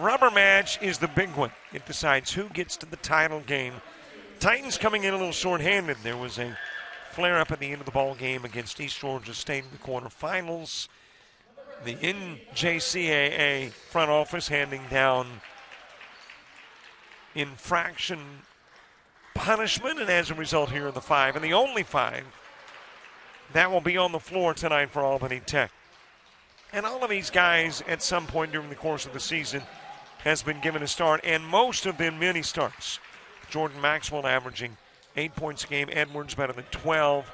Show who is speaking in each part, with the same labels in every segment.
Speaker 1: rubber match is the big one. It decides who gets to the title game. Titans coming in a little shorthanded. There was a flare-up at the end of the ball game against East Georgia State in the quarterfinals. The NJCAA front office handing down infraction punishment, and as a result here are the 5, and the only 5 that will be on the floor tonight for Albany Tech. And all of these guys at some point during the course of the season has been given a start, and most of them many starts. Jordan Maxwell averaging 8 points a game, Edwards better than 12.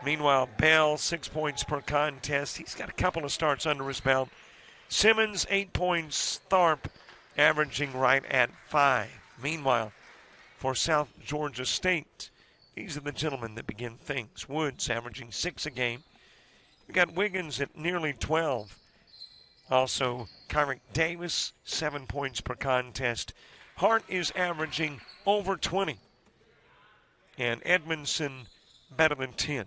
Speaker 1: Meanwhile, Bell, 6 points per contest. He's got a couple of starts under his belt. Simmons, 8 points. Tharp averaging right at 5. Meanwhile, for South Georgia State, these are the gentlemen that begin things. Woods averaging 6 a game. We got Wiggins at nearly 12. Also, Kyrick Davis, 7 points per contest. Hart is averaging over 20. And Edmondson better than 10.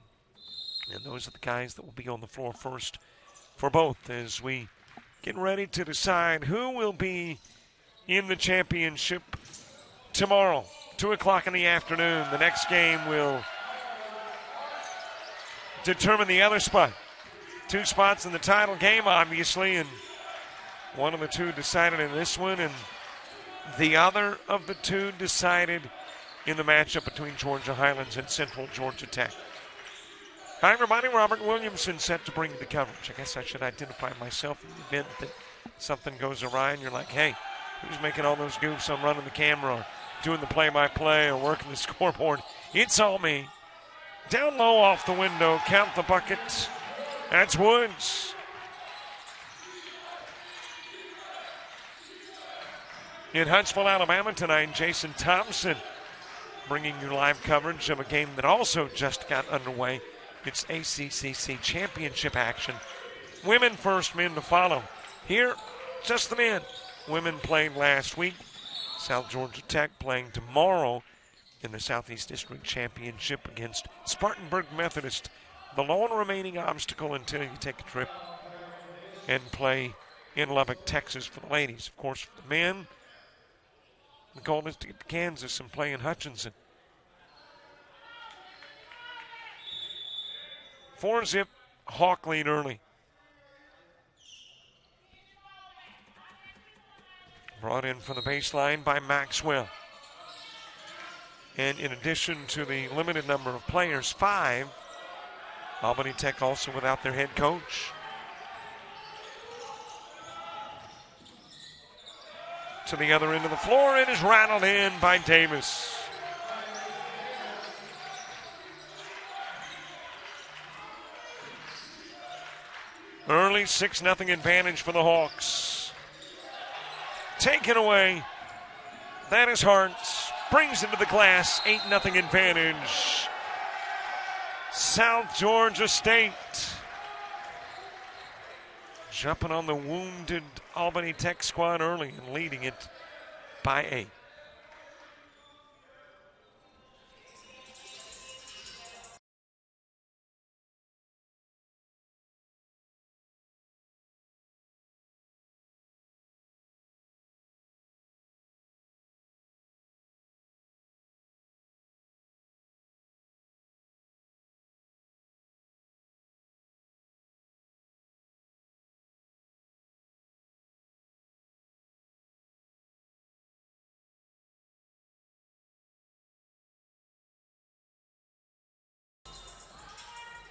Speaker 1: And those are the guys that will be on the floor first for both as we get ready to decide who will be in the championship tomorrow, 2 o'clock in the afternoon. The next game will determine the other spot. 2 spots in the title game, obviously, and one of the 2 decided in this one, and the other of the 2 decided in the matchup between Georgia Highlands and Central Georgia Tech. Hi, everybody. Robert Williamson set to bring the coverage. I guess I should identify myself in the event that something goes awry and you're like, hey, who's making all those goofs on running the camera or doing the play-by-play or working the scoreboard? It's all me. Down low off the window, count the bucket. That's Woods. In Huntsville, Alabama tonight, Jason Thompson bringing you live coverage of a game that also just got underway. It's ACCC championship action. Women first, men to follow. Here, just the men. Women played last week. South Georgia Tech playing tomorrow in the Southeast District Championship against Spartanburg Methodist. The lone remaining obstacle until you take a trip and play in Lubbock, Texas for the ladies. Of course, for the men, the goal is to get to Kansas and play in Hutchinson. 4-zip, Hawk lead early. Brought in from the baseline by Maxwell. And in addition to the limited number of players, 5, Albany Tech also without their head coach. To the other end of the floor, it is rattled in by Davis. Early 6-0 advantage for the Hawks. Taken away. That is Hart. Brings into the glass. 8-0 advantage. South Georgia State. Jumping on the wounded Albany Tech squad early and leading it by 8.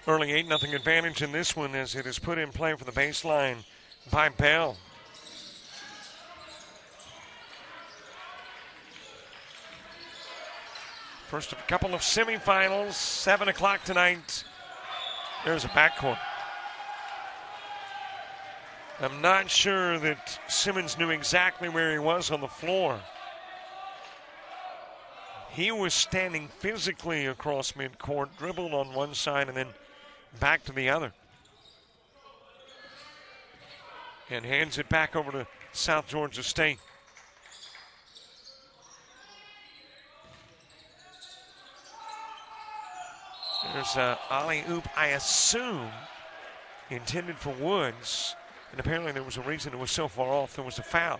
Speaker 1: Early 8-0 advantage in this one as it is put in play for the baseline by Bell. First of a couple of semifinals, 7 o'clock tonight. There's a backcourt. I'm not sure that Simmons knew exactly where he was on the floor. He was standing physically across midcourt, dribbled on one side and then back to the other. And hands it back over to South Georgia State. There's an alley-oop, I assume, intended for Woods. And apparently there was a reason it was so far off. There was a foul.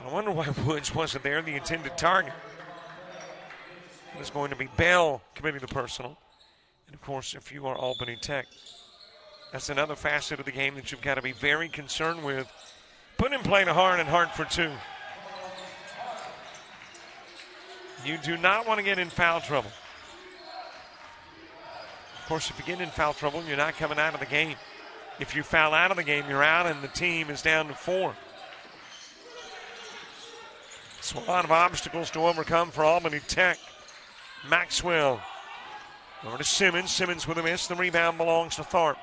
Speaker 1: I wonder why Woods wasn't there, the intended target. It was going to be Bell committing the personal. And, of course, if you are Albany Tech, that's another facet of the game that you've got to be very concerned with. Put in play to Hart and Hart for 2. You do not want to get in foul trouble. Of course, if you get in foul trouble, you're not coming out of the game. If you foul out of the game, you're out and the team is down to 4. So a lot of obstacles to overcome for Albany Tech. Maxwell over to Simmons. Simmons with a miss. The rebound belongs to Tharp.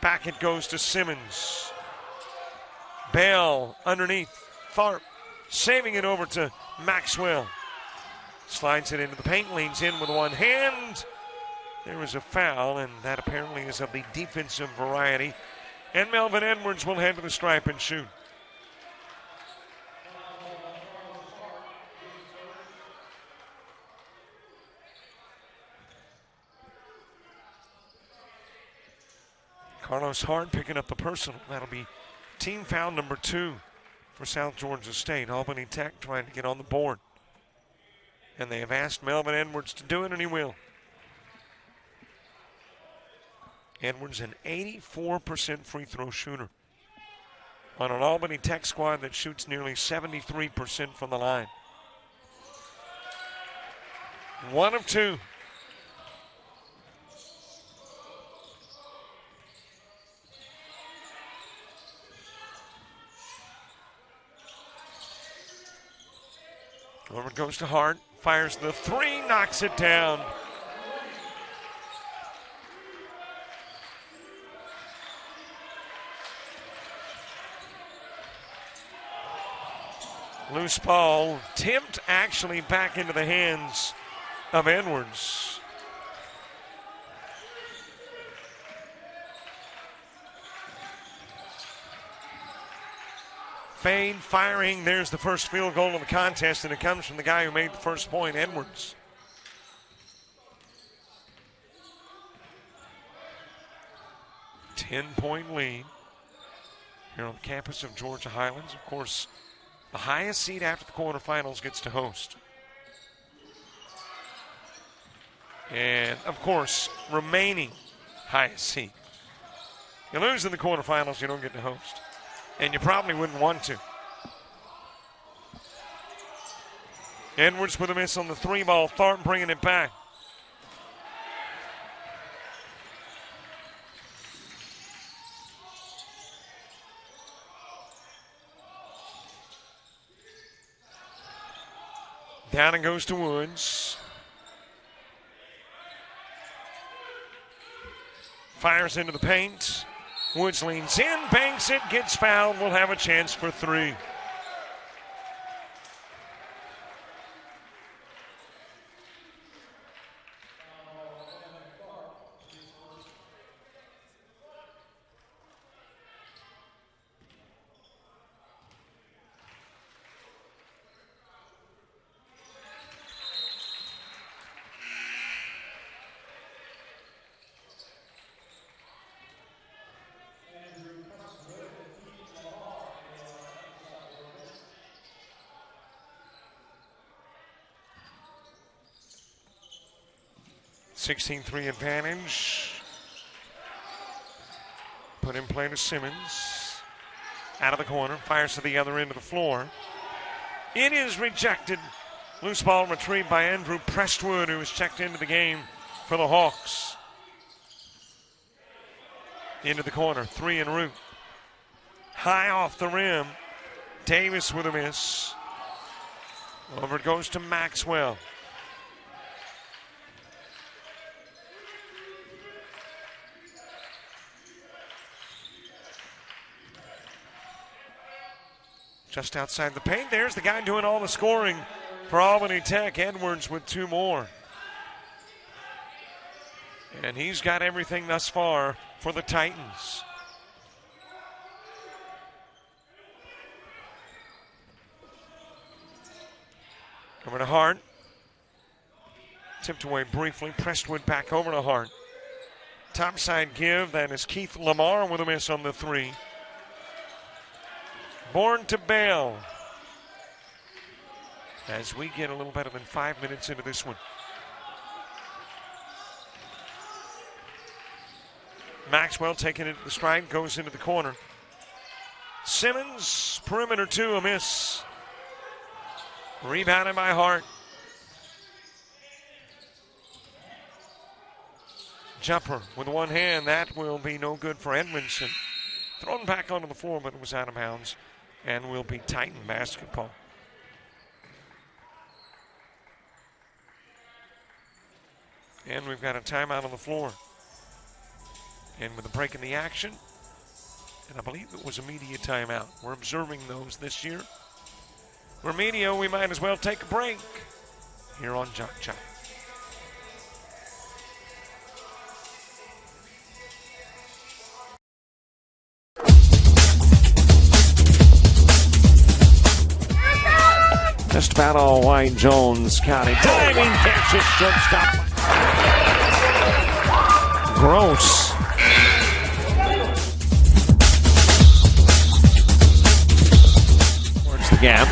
Speaker 1: Back it goes to Simmons. Bell underneath. Tharp saving it over to Maxwell. Slides it into the paint, leans in with one hand. There was a foul, and that apparently is of the defensive variety. And Melvin Edwards will head to the stripe and shoot. Carlos Hart picking up the personal. That'll be team foul number 2 for South Georgia State. Albany Tech trying to get on the board. And they have asked Melvin Edwards to do it, and he will. Edwards, an 84% free throw shooter on an Albany Tech squad that shoots nearly 73% from the line. 1 of 2. Over it goes to Hart. Fires the 3, knocks it down. Loose ball, tipped actually back into the hands of Edwards. Fade, firing, there's the first field goal of the contest, and it comes from the guy who made the first point, Edwards. Ten-point lead here on the campus of Georgia Highlands. Of course, the highest seed after the quarterfinals gets to host. And, of course, remaining highest seed. You lose in the quarterfinals, you don't get to host. And you probably wouldn't want to. Edwards with a miss on the 3 ball. Tharp bringing it back. Down and goes to Woods. Fires into the paint. Woods leans in, banks it, gets fouled, will have a chance for 3. (16-3) advantage. Put in play to Simmons. Out of the corner, fires to the other end of the floor. It is rejected. Loose ball retrieved by Andrew Prestwood, who was checked into the game for the Hawks. Into the corner, 3 en route. High off the rim. Davis with a miss. Over it goes to Maxwell. Just outside the paint, there's the guy doing all the scoring for Albany Tech, Edwards with 2 more. And he's got everything thus far for the Titans. Over to Hart. Tipped away briefly. Prestwood back over to Hart. Topside give. That is Keith Lamar with a miss on the 3. Bourne to Bale. As we get a little better than 5 minutes into this one. Maxwell taking it to the stride, goes into the corner. Simmons, perimeter 2, a miss. Rebounded by Hart. Jumper with one hand, that will be no good for Edmondson. Thrown back onto the floor, but it was out of bounds and will be Titan basketball. And we've got a timeout on the floor. And with a break in the action, and I believe it was a media timeout. We're observing those this year. We're media, we might as well take a break here on Jock Chop. Just about all White Jones County. Diving catch, it shortstop. Gross. Towards the gap.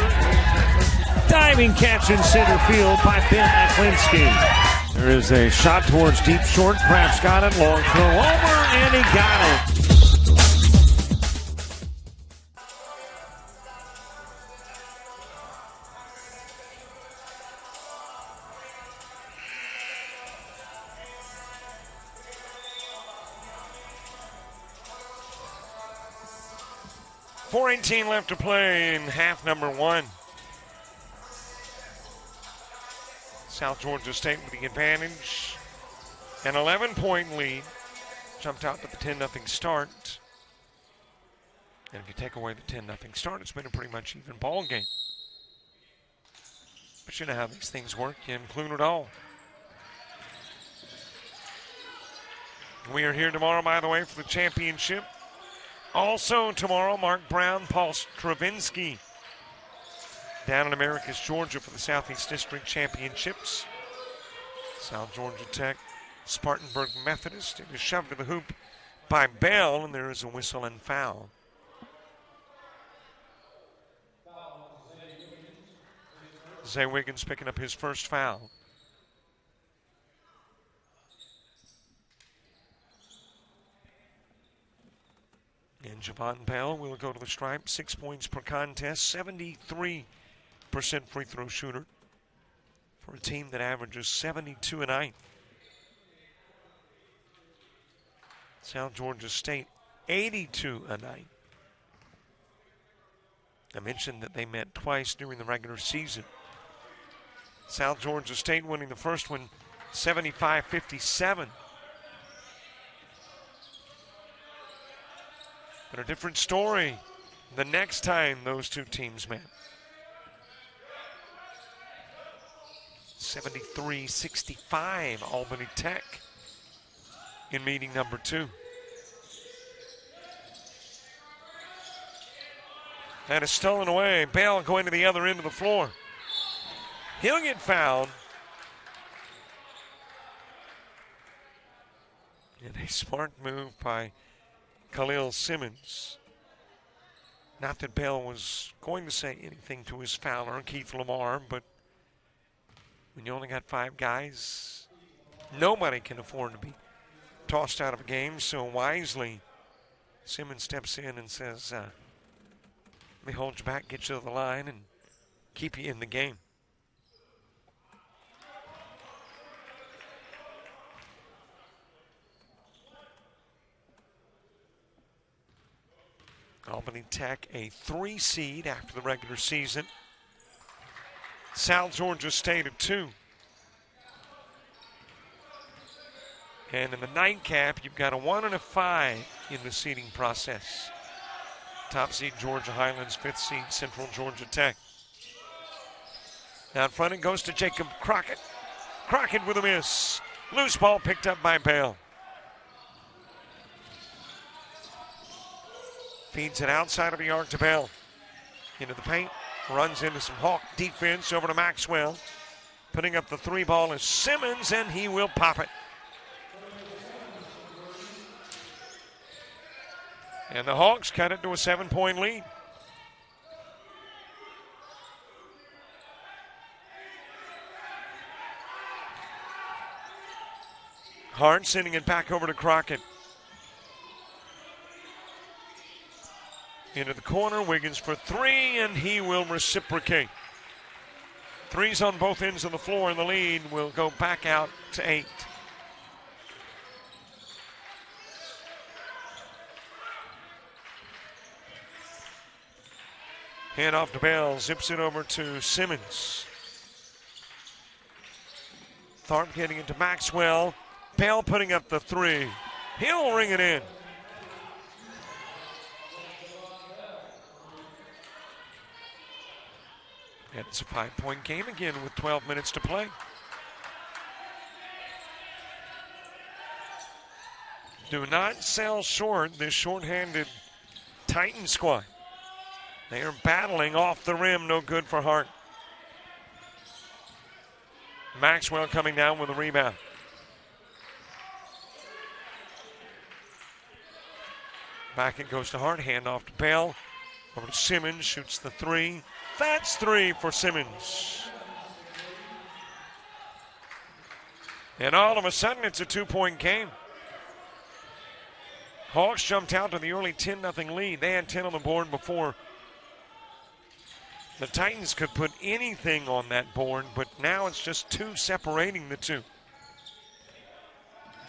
Speaker 1: Diving catch in center field by Ben Aklinski. There is a shot towards deep short. Krabs got it. Long throw over, and he got it. .418 left to play in half number 1. South Georgia State with the advantage. An 11-point lead. Jumped out to the 10-0 start. And if you take away the 10-0 start, it's been a pretty much even ball game. But you know how these things work. You include it all. We are here tomorrow, by the way, for the championship. Also tomorrow, Mark Brown, Paul Stravinsky down in Americus, Georgia for the Southeast District Championships. South Georgia Tech, Spartanburg Methodist. It is shoved to the hoop by Bell, and there is a whistle and foul. Zay Wiggins picking up his first foul. And Javon Bell will go to the stripe. 6 points per contest. 73% free throw shooter for a team that averages 72 a night. South Georgia State, 82 a night. I mentioned that they met twice during the regular season. South Georgia State winning the first one, 75-57. But a different story the next time those two teams met. 73-65, Albany Tech in meeting number 2. That is stolen away. Bale going to the other end of the floor. He'll get fouled. And a smart move by Khalil Simmons. Not that Bell was going to say anything to his fouler, Keith Lamar, but when you only got 5 guys, nobody can afford to be tossed out of a game. So wisely, Simmons steps in and says, let me hold you back, get you to the line, and keep you in the game. Albany Tech, a 3 seed after the regular season. South Georgia State, a 2. And in the nightcap, you've got a 1 and a 5 in the seeding process. Top seed Georgia Highlands, 5th seed Central Georgia Tech. Now in front it goes to Jacob Crockett. Crockett with a miss. Loose ball picked up by Bale. Feeds it outside of the arc to Bell. Into the paint. Runs into some Hawk defense over to Maxwell. Putting up the 3 ball is Simmons, and he will pop it. And the Hawks cut it to a 7-point lead. Hart sending it back over to Crockett. Into the corner, Wiggins for three, and he will reciprocate. Threes on both ends of the floor, and the lead will go back out to 8. Hand off to Bell, zips it over to Simmons. Tharp getting into Maxwell. Bell putting up the three. He'll ring it in. And it's a 5-point game again with 12 minutes to play. Do not sell short this short-handed Titan squad. They are battling off the rim, no good for Hart. Maxwell coming down with a rebound. Back it goes to Hart, hand off to Bell. Over to Simmons, shoots the three. That's three for Simmons. And all of a sudden, it's a 2-point game. Hawks jumped out to the early 10-0 lead. They had 10 on the board before the Titans could put anything on that board, but now it's just 2 separating the two.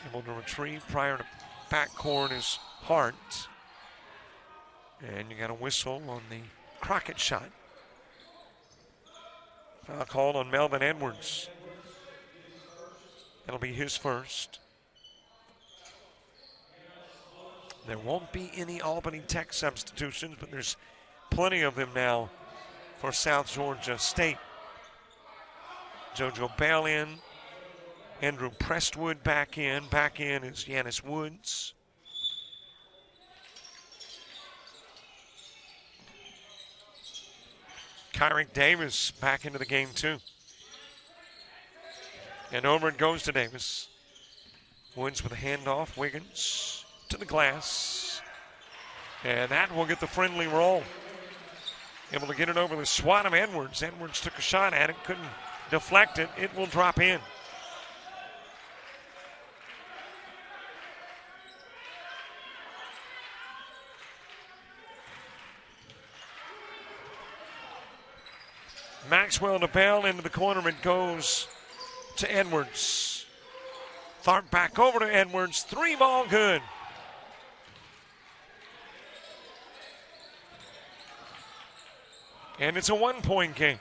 Speaker 1: Able to retrieve prior to backcourt is Hart. And you got a whistle on the Crockett shot. Foul called on Melvin Edwards. That'll be his first. There won't be any Albany Tech substitutions, but there's plenty of them now for South Georgia State. JoJo Bell in. Andrew Prestwood back in. Back in is Yanis Woods. Kyrick Davis back into the game too. And over it goes to Davis. Woods with a handoff. Wiggins to the glass. And that will get the friendly roll. Able to get it over the swat of Edwards. Edwards took a shot at it, couldn't deflect it. It will drop in. Maxwell to Bell, into the corner it goes to Edwards. Tharp back over to Edwards. 3-ball good. And it's a 1-point game.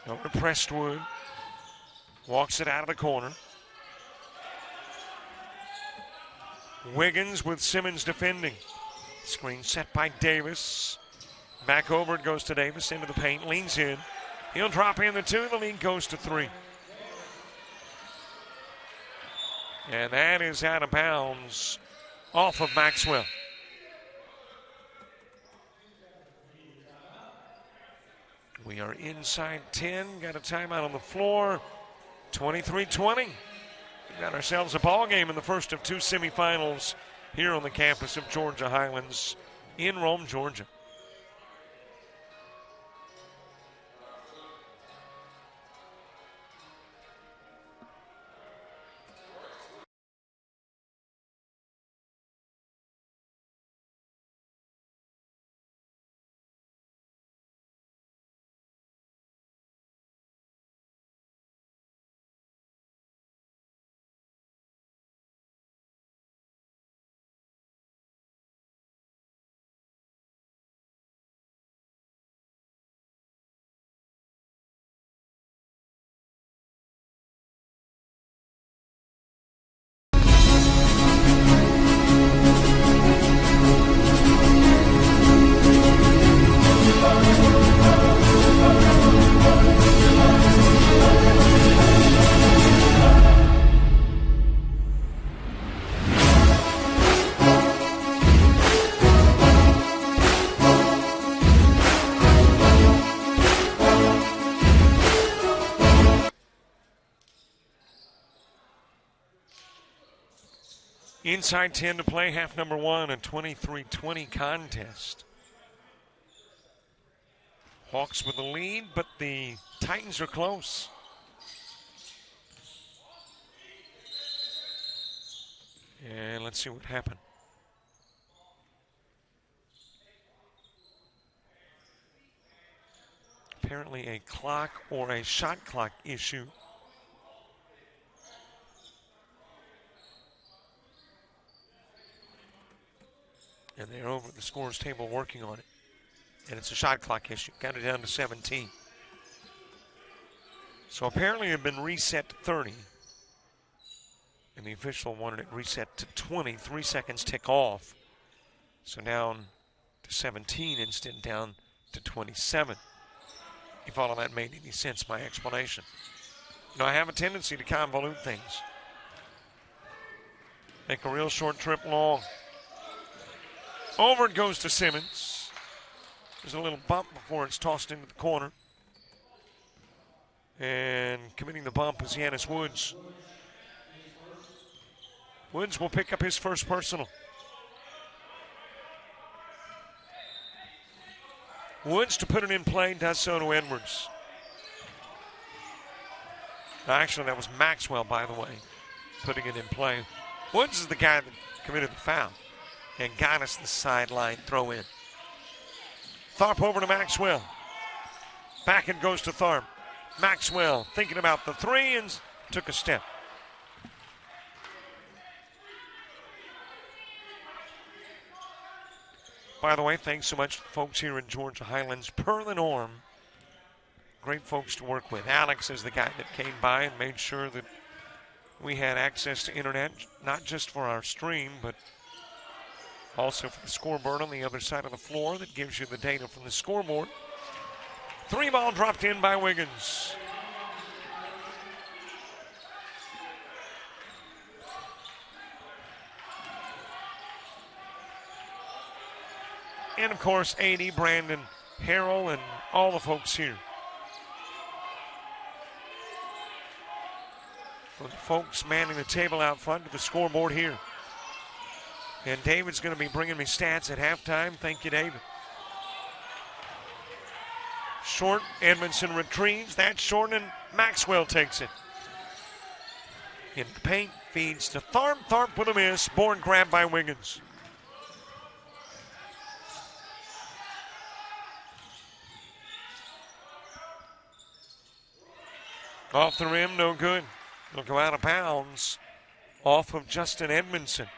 Speaker 1: Over to Prestwood. Walks it out of the corner. Wiggins with Simmons defending. Screen set by Davis. Back over it goes to Davis into the paint. Leans in. He'll drop in the 2. The lead goes to 3. And that is out of bounds off of Maxwell. We are inside 10. Got a timeout on the floor. 23-20. We've got ourselves a ball game in the first of 2 semifinals here on the campus of Georgia Highlands in Rome, Georgia. Inside 10 to play, half number 1, a 23-20 contest. Hawks with the lead, but the Titans are close. And let's see what happened. Apparently a clock or a shot clock issue. And they're over at the scores table working on it. And it's a shot clock issue. Got it down to 17. So apparently it had been reset to 30. And the official wanted it reset to 20. 3 seconds tick off. So down to 17 instead, down to 27. If all of that made any sense, my explanation. You know, I have a tendency to convolute things. Make a real short trip long. Over it goes to Simmons. There's a little bump before it's tossed into the corner. And committing the bump is Giannis Woods. Woods will pick up his first personal. Woods to put it in play, does so to Edwards. Actually, that was Maxwell, by the way, putting it in play. Woods is the guy that committed the foul and got us the sideline throw in. Tharp over to Maxwell. Back it goes to Tharp. Maxwell thinking about the three and took a step. By the way, thanks so much to folks here in Georgia Highlands, per the norm. Great folks to work with. Alex is the guy that came by and made sure that we had access to internet, not just for our stream, but also for the scoreboard on the other side of the floor that gives you the data from the scoreboard. 3 ball dropped in by Wiggins. And, of course, AD, Brandon, Harrell, and all the folks here. For the folks manning the table out front to the scoreboard here. And David's going to be bringing me stats at halftime. Thank you, David. Short, Edmondson retrieves. That's short, and Maxwell takes it. In the paint, feeds to Tharp. Tharp with a miss. Board grab by Wiggins. Off the rim, no good. It'll go out of bounds off of Justin Edmondson.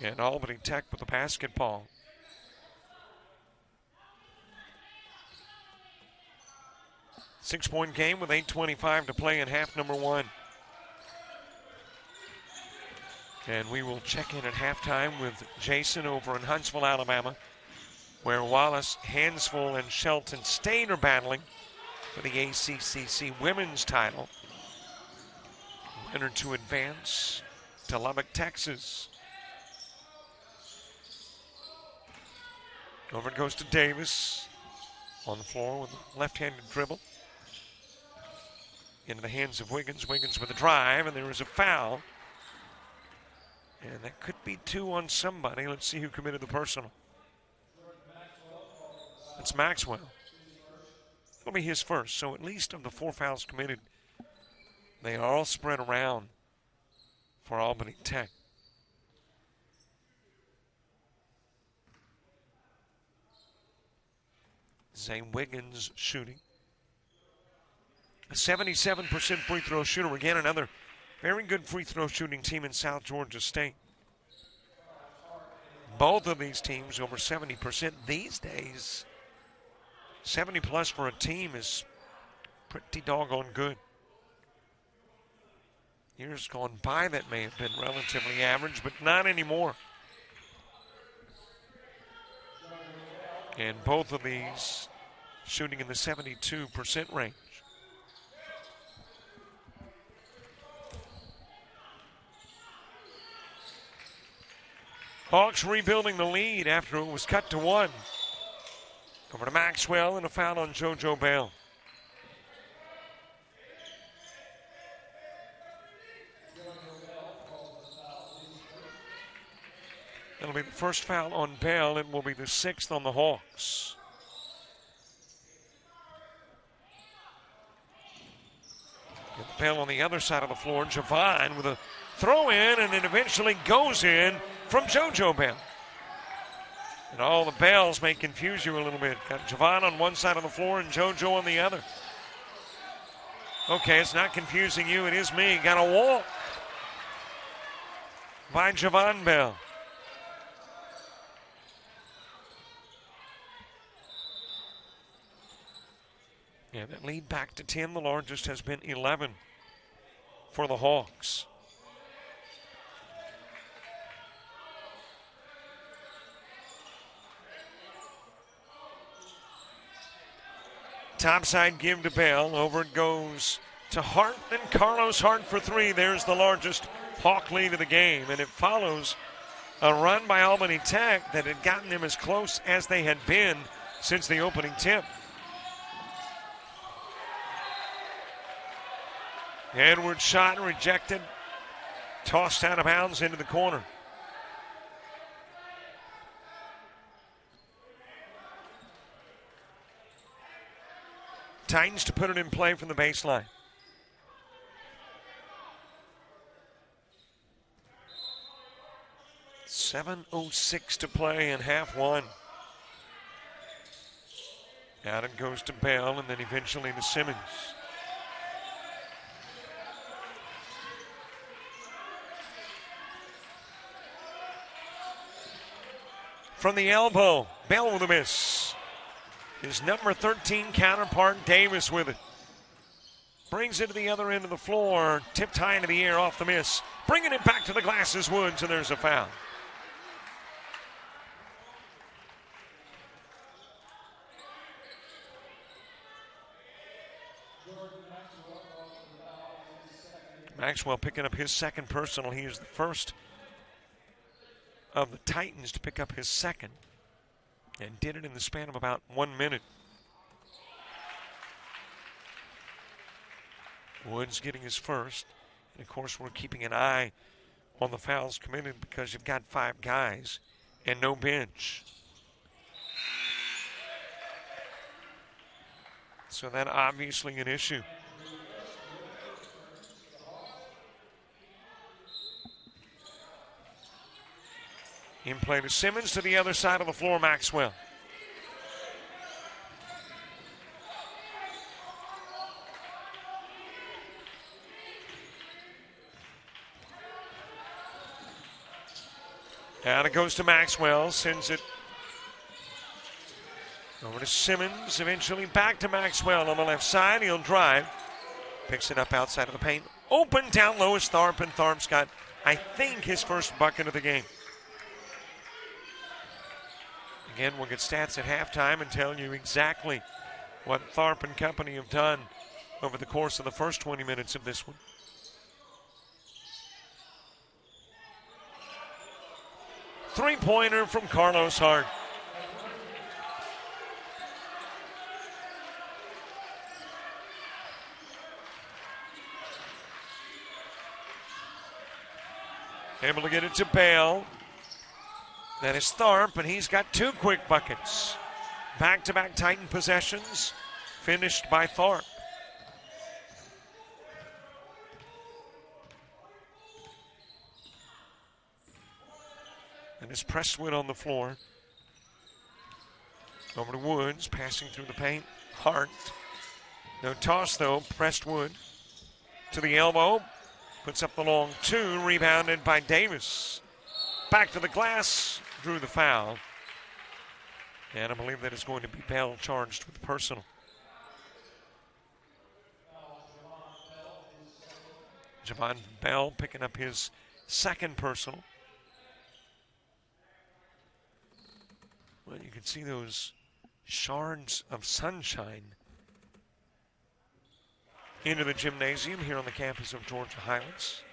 Speaker 1: And Albany Tech with the basketball. Six-point game with 8:25 to play in half number 1. And we will check in at halftime with Jason over in Huntsville, Alabama, where Wallace, Hansville, and Shelton State are battling for the ACCC women's title. Winner to advance to Lubbock, Texas. Over it goes to Davis on the floor with a left-handed dribble. Into the hands of Wiggins. Wiggins with a drive, and there is a foul. And that could be 2 on somebody. Let's see who committed the personal. It's Maxwell. It'll be his first. So at least of the 4 fouls committed, they are all spread around for Albany Tech. Zay Wiggins shooting. A 77% free throw shooter. Again, another very good free throw shooting team in South Georgia State. Both of these teams over 70% these days. 70 plus for a team is pretty doggone good. Years gone by that may have been relatively average, but not anymore. And both of these shooting in the 72% range. Hawks rebuilding the lead after it was cut to 1. Over to Maxwell and a foul on JoJo Bell. That'll be the first foul on Bell. It will be the 6th on the Hawks. Get Bell on the other side of the floor. Javon with a throw in, and it eventually goes in from JoJo Bell. And all the Bells may confuse you a little bit. Got Javon on one side of the floor and JoJo on the other. Okay, it's not confusing you. It is me. Got a walk by Javon Bell. Yeah, that lead back to 10. The largest has been 11 for the Hawks. Topside give to Bell. Over it goes to Hart. Then Carlos Hart for 3. There's the largest Hawk lead of the game. And it follows a run by Albany Tech that had gotten them as close as they had been since the opening tip. Edwards' shot rejected. Tossed out of bounds into the corner. Titans to put it in play from the baseline. .706 to play in half one. Out it goes to Bell and then eventually to Simmons. From the elbow, Bell with a miss. His number 13 counterpart, Davis, with it. Brings it to the other end of the floor. Tipped high into the air off the miss. Bringing it back to the glass is Woods, and there's a foul. Maxwell picking up his second personal. He is the first of the Titans to pick up his second, and did it in the span of about 1 minute. Woods getting his first. And of course, we're keeping an eye on the fouls committed because you've got 5 guys and no bench. So that obviously an issue. In play to Simmons to the other side of the floor, Maxwell. Out it goes to Maxwell, sends it over to Simmons, eventually back to Maxwell on the left side. He'll drive, picks it up outside of the paint. Open down low is Tharp, and Tharp's got, I think, his first bucket of the game. Again, we'll get stats at halftime and tell you exactly what Tharp and company have done over the course of the first 20 minutes of this one. Three-pointer from Carlos Hart. Able to get it to Bale. That is Tharp, and he's got 2 quick buckets. Back-to-back Titan possessions, finished by Tharp. And it's Prestwood on the floor. Over to Woods, passing through the paint. Hart. No toss, though. Prestwood to the elbow. Puts up the long 2, rebounded by Davis. Back to the glass. Drew the foul. And I believe that is going to be Bell charged with personal. Javon Bell picking up his second personal. Well, you can see those shards of sunshine into the gymnasium here on the campus of Georgia Highlands.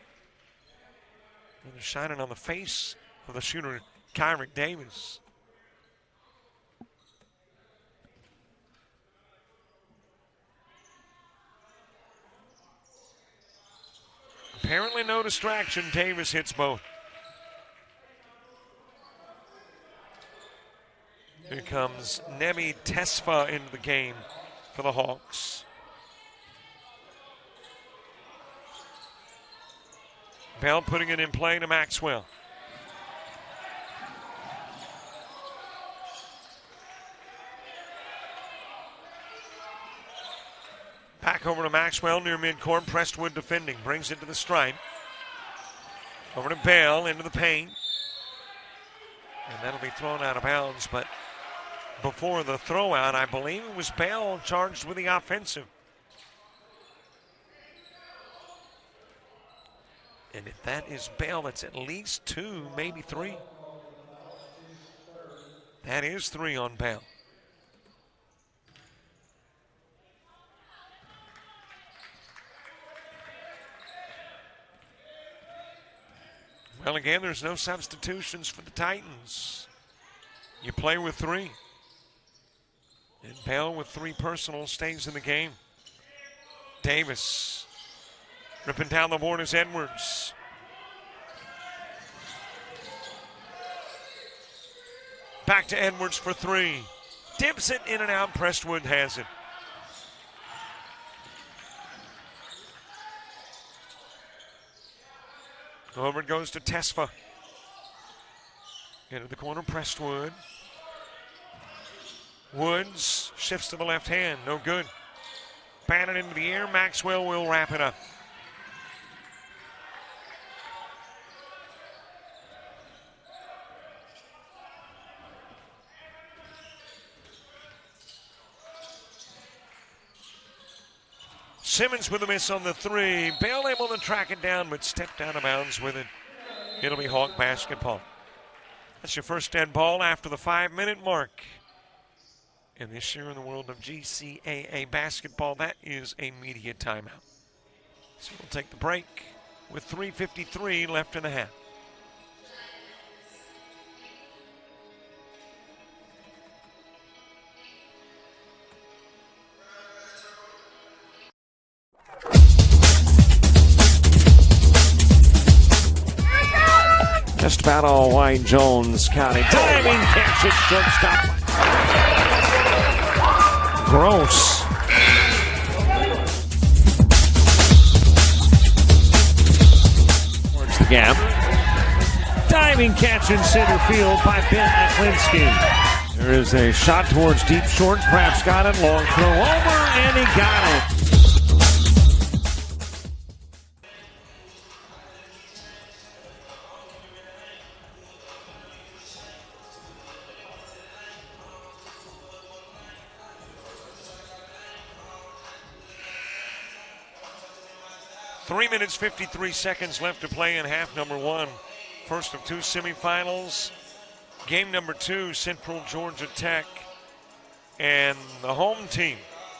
Speaker 1: And they're shining on the face of the shooter, Kyrick Davis. Apparently no distraction. Davis hits both. Here comes Nemi Tesfa into the game for the Hawks. Bell putting it in play to Maxwell. Back over to Maxwell near midcourt. Prestwood defending. Brings it to the stripe. Over to Bell into the paint. And that'll be thrown out of bounds. But before the throw out, I believe it was Bell charged with the offensive. And if that is Bell, it's at least 2, maybe 3. That is 3 on Bell. Well, again, there's no substitutions for the Titans. You play with 3. And Bell with 3 personal stays in the game. Davis ripping down the board is Edwards. Back to Edwards for 3. Dips it in and out. Prestwood has it. Over it goes to Tesfa. Into the corner, Prestwood. Woods shifts to the left hand. No good. Batted into the air. Maxwell will wrap it up. Simmons with a miss on the 3. Bell able to track it down, but stepped out of bounds with it. It'll be Hawk basketball. That's your first dead ball after the 5-minute mark. And this year in the world of GCAA basketball, that is a media timeout. So we'll take the break with 3:53 left in the half. Just about all White Jones County. Diving catch it, shortstop. Gross. Towards the gap. Diving catch in center field by Ben Aklinski. There is a shot towards deep short. Craft's got it. Long throw over, and he got it. 3 minutes, 53 seconds left to play in half number 1. First of 2 semifinals. Game number 2, Central Georgia Tech and the home team,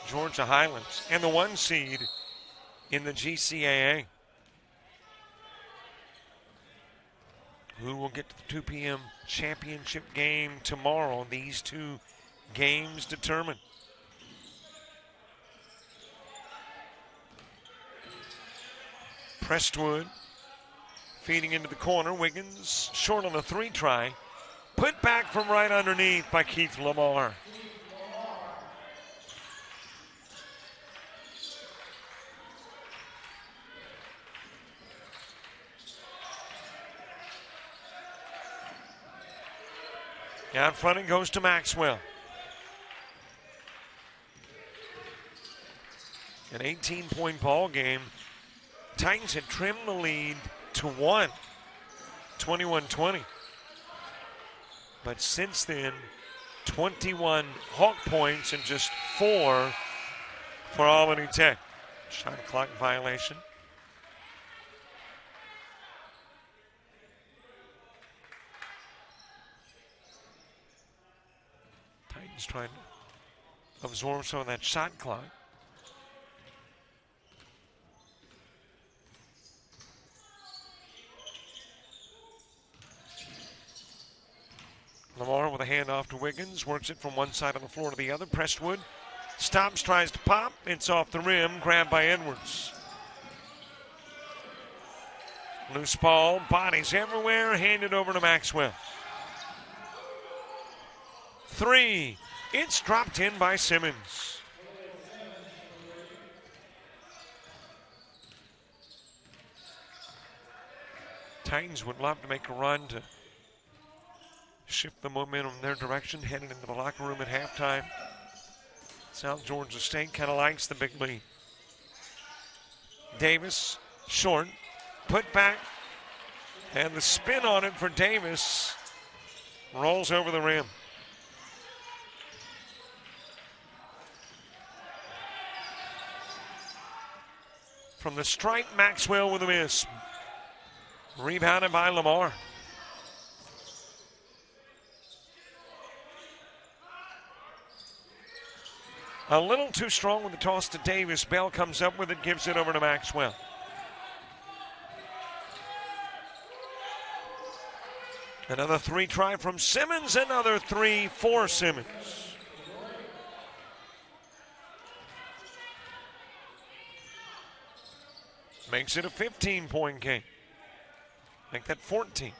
Speaker 1: Georgia Highlands, and the 1 seed in the GCAA. Who will get to the 2 p.m. championship game tomorrow? These 2 games determine. Prestwood feeding into the corner. Wiggins short on a 3 try. Put back from right underneath by Keith Lamar. Out front it goes to Maxwell. An 18-point ball game. Titans had trimmed the lead to 1, 21-20. But since then, 21 Hawk points and just 4 for Albany Tech. Shot clock violation. Titans trying to absorb some of that shot clock. Lamar with a handoff to Wiggins, works it from one side of the floor to the other. Prestwood stops, tries to pop. It's off the rim, grabbed by Edwards. Loose ball, bodies everywhere, handed over to Maxwell. three. It's dropped in by Simmons. Titans would love to make a run to shift the momentum in their direction, headed into the locker room at halftime. South Georgia State kind of likes the big lead. Davis, short, put back, and the spin on it for Davis rolls over the rim. From the stripe, Maxwell with a miss. Rebounded by Lamar. A little too strong with the toss to Davis. Bell comes up with it, gives it over to Maxwell. Another three try from Simmons, another three for Simmons. Makes it a 15-point game. Make that 14.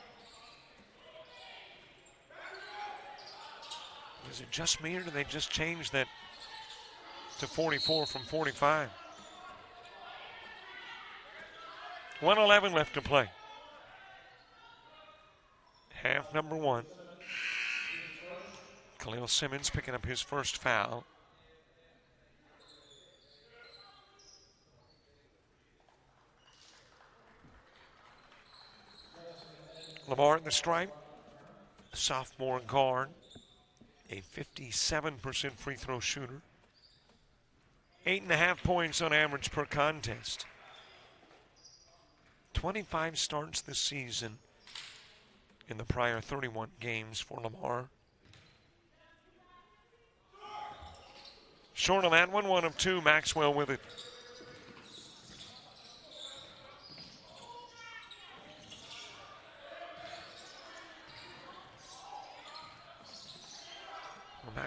Speaker 1: Is it just me, or did they just change that to 44 from 45? 1:11 left to play. Half number one. Khalil Simmons picking up his first foul. Lamar at the stripe, sophomore guard, a 57% free throw shooter. 8.5 points on average per contest. 25 starts this season in the prior 31 games for Lamar. Short on that one, 1 of 2, Maxwell with it.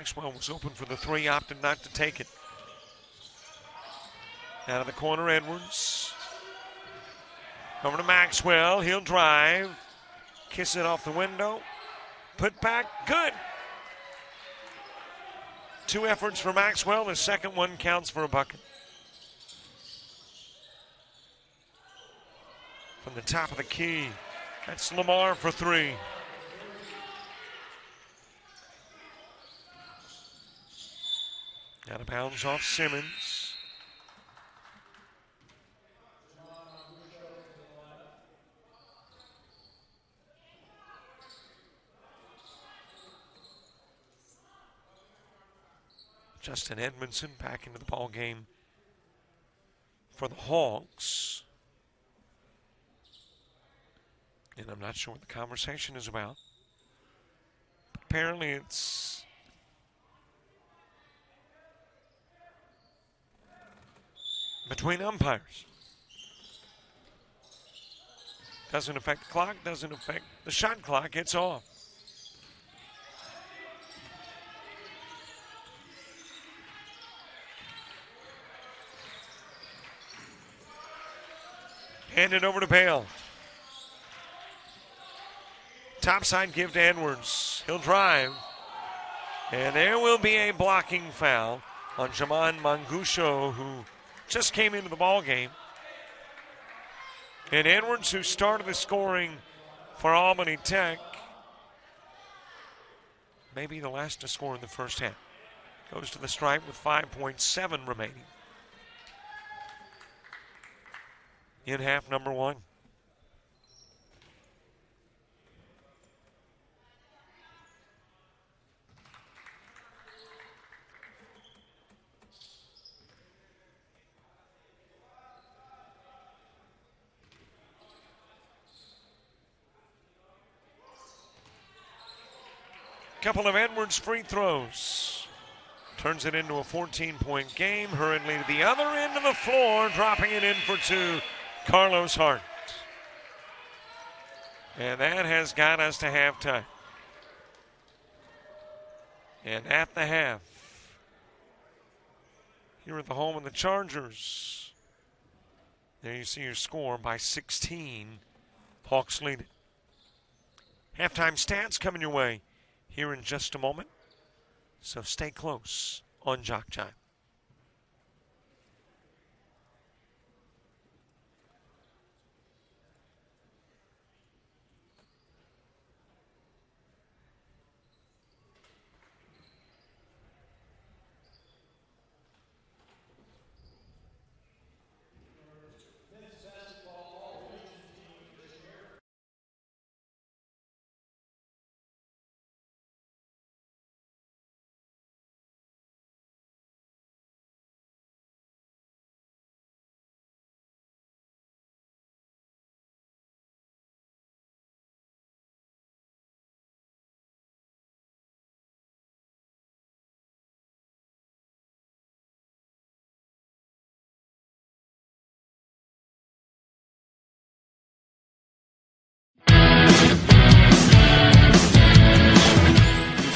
Speaker 1: Maxwell was open for the three, opted not to take it. Out of the corner, Edwards. Over to Maxwell, he'll drive. Kiss it off the window. Put back, good. 2 efforts for Maxwell, the second one counts for a bucket. From the top of the key, that's Lamar for 3. Out of bounds off Simmons. Justin Edmondson back into the ball game for the Hawks. And I'm not sure what the conversation is about. Apparently it's between umpires. Doesn't affect the clock, doesn't affect the shot clock, it's off. Hand it over to Bale. Topside give to Edwards. He'll drive. And there will be a blocking foul on Jaman Mangusho, who just came into the ball game. And Edwards, who started the scoring for Albany Tech, maybe the last to score in the first half, goes to the stripe with 5.7 remaining in half number one. Couple of Edwards free throws. Turns it into a 14-point game. Hurriedly to the other end of the floor, dropping it in for 2, Carlos Hart. And that has got us to halftime. And at the half, here at the home of the Chargers, there you see your score by 16. Hawks lead it. Halftime stats coming your way here in just a moment. So stay close on Jock Jive.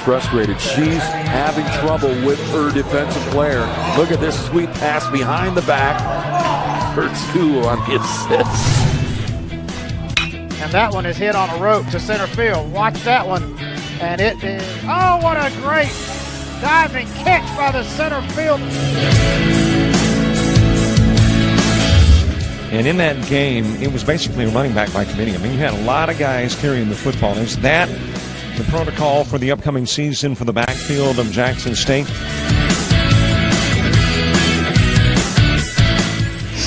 Speaker 2: Frustrated. She's having trouble with her defensive player. Look at this sweet pass behind the back for 2 on the assist.
Speaker 3: And that one is hit on a rope to center field. Watch that one. And it is, oh, what a great diving catch by the center field.
Speaker 4: And in that game, it was basically a running back by committee. I mean, you had a lot of guys carrying the football. Is that the protocol for the upcoming season for the backfield of Jackson State?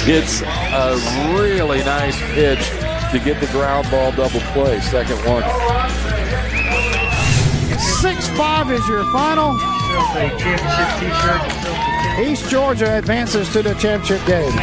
Speaker 2: It's a really nice pitch to get the ground ball double play. Second one.
Speaker 3: 6-5 is your final. East Georgia advances to the championship game.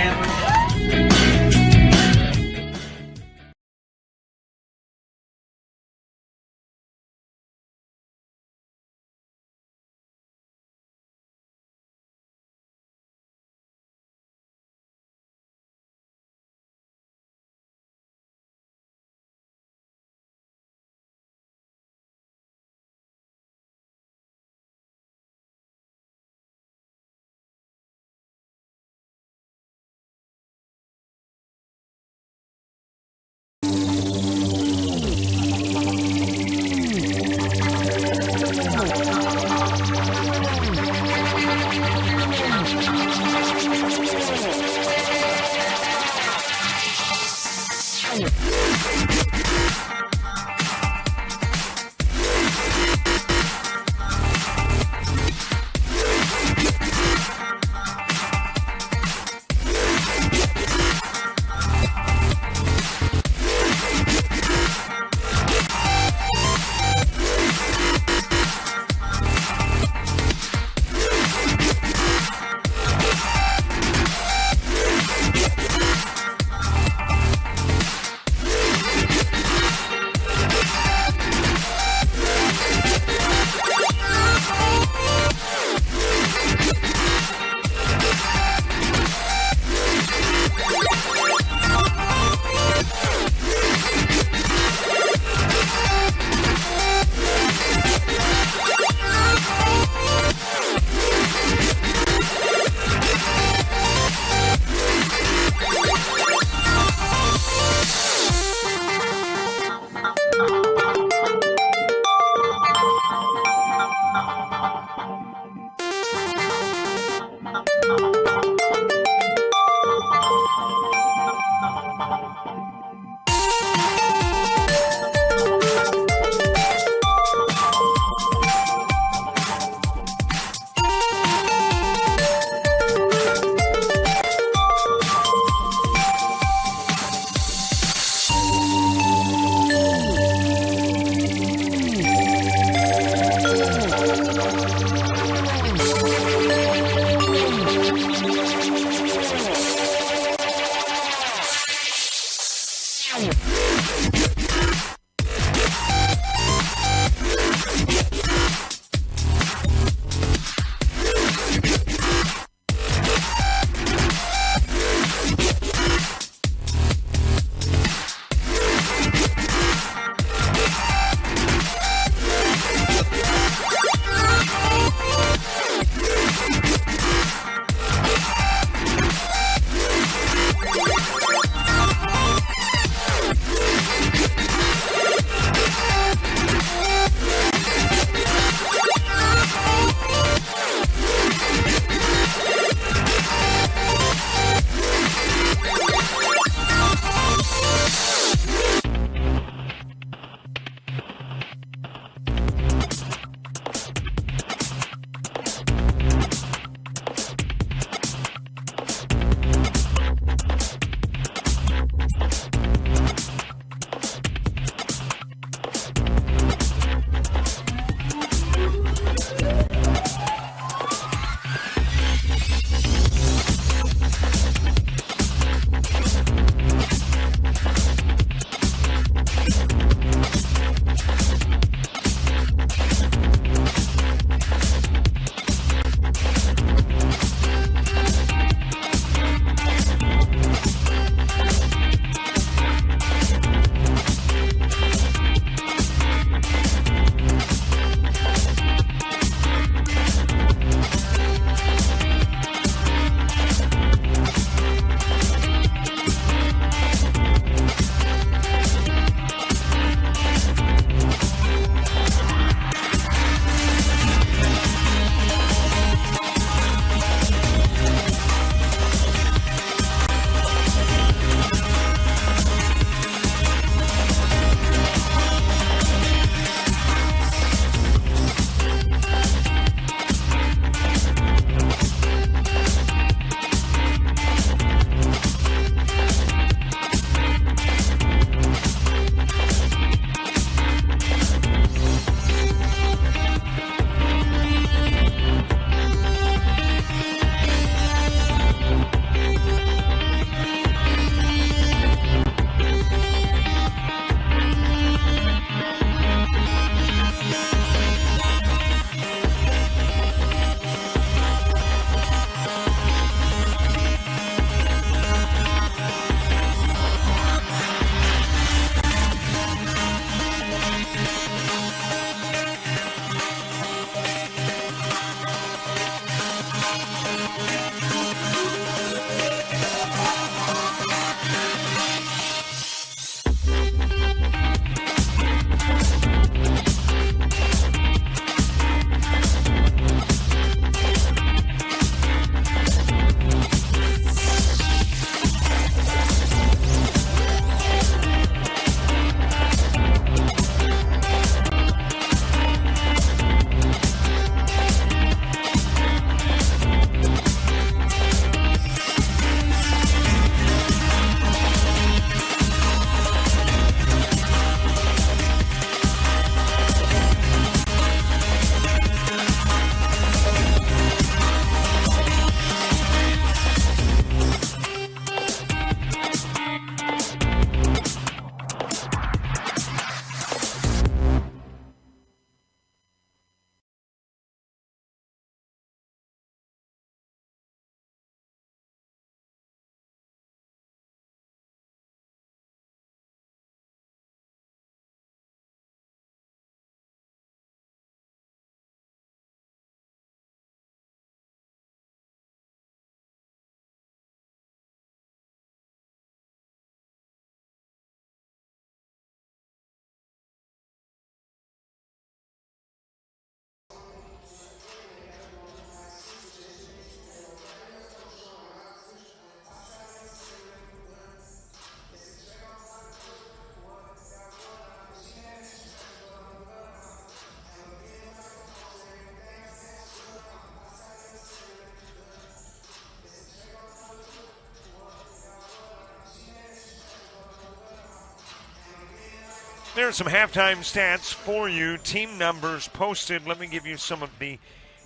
Speaker 1: There are some halftime stats for you. Team numbers posted. Let me give you some of the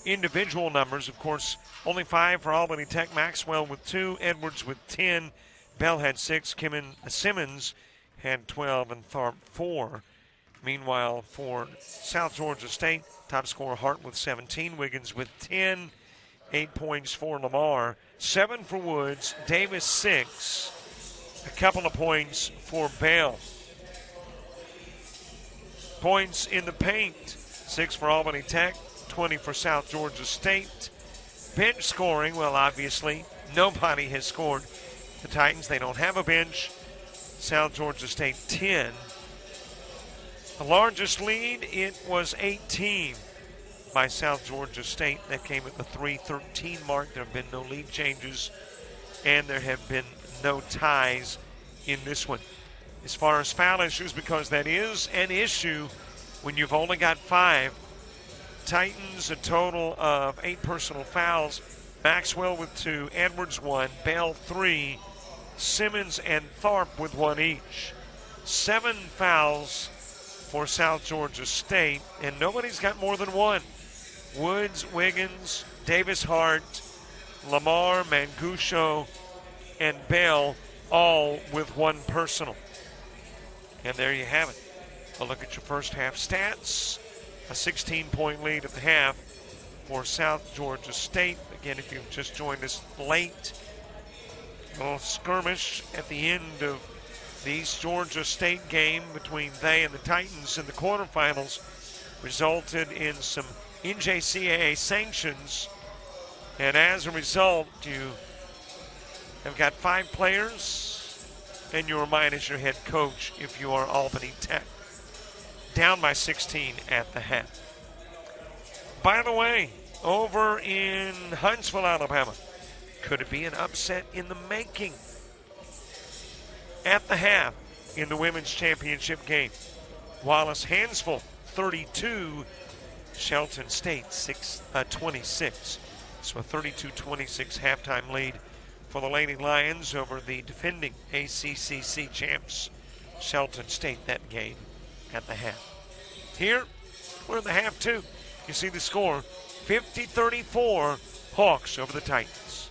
Speaker 1: individual numbers. Of course, only 5 for Albany Tech. Maxwell with 2, Edwards with 10, Bell had 6, Simmons had 12, and Tharp 4. Meanwhile, for South Georgia State, top scorer Hart with 17, Wiggins with 10, 8 points for Lamar, 7 for Woods, Davis 6, a couple of points for Bell. Points in the paint, 6 for Albany Tech, 20 for South Georgia State. Bench scoring, well, obviously, nobody has scored. The Titans, they don't have a bench. South Georgia State 10. The largest lead, it was 18 by South Georgia State. That came at the 3:13 mark. There have been no lead changes, and there have been no ties in this one. As far as foul issues, because that is an issue when you've only got 5. Titans, a total of 8 personal fouls. Maxwell with 2, Edwards 1, Bell 3, Simmons and Tharp with 1 each. 7 fouls for South Georgia State, and nobody's got more than 1. Woods, Wiggins, Davis Hart, Lamar, Mangucho, and Bell, all with 1 personal. And there you have it. A look at your first half stats. A 16-point lead at the half for South Georgia State. Again, if you've just joined us late, a little skirmish at the end of the East Georgia State game between they and the Titans in the quarterfinals resulted in some NJCAA sanctions. And as a result, you have got 5 players, and you're minus your head coach if you are Albany Tech. Down by 16 at the half. By the way, over in Huntsville, Alabama, could it be an upset in the making? At the half in the women's championship game, Wallace Hansville 32, Shelton State 26. So a 32-26 halftime lead for the Lady Lions over the defending ACCC champs, Shelton State, that game at the half. Here, we're in the half 2. You see the score, 50-34, Hawks over the Titans.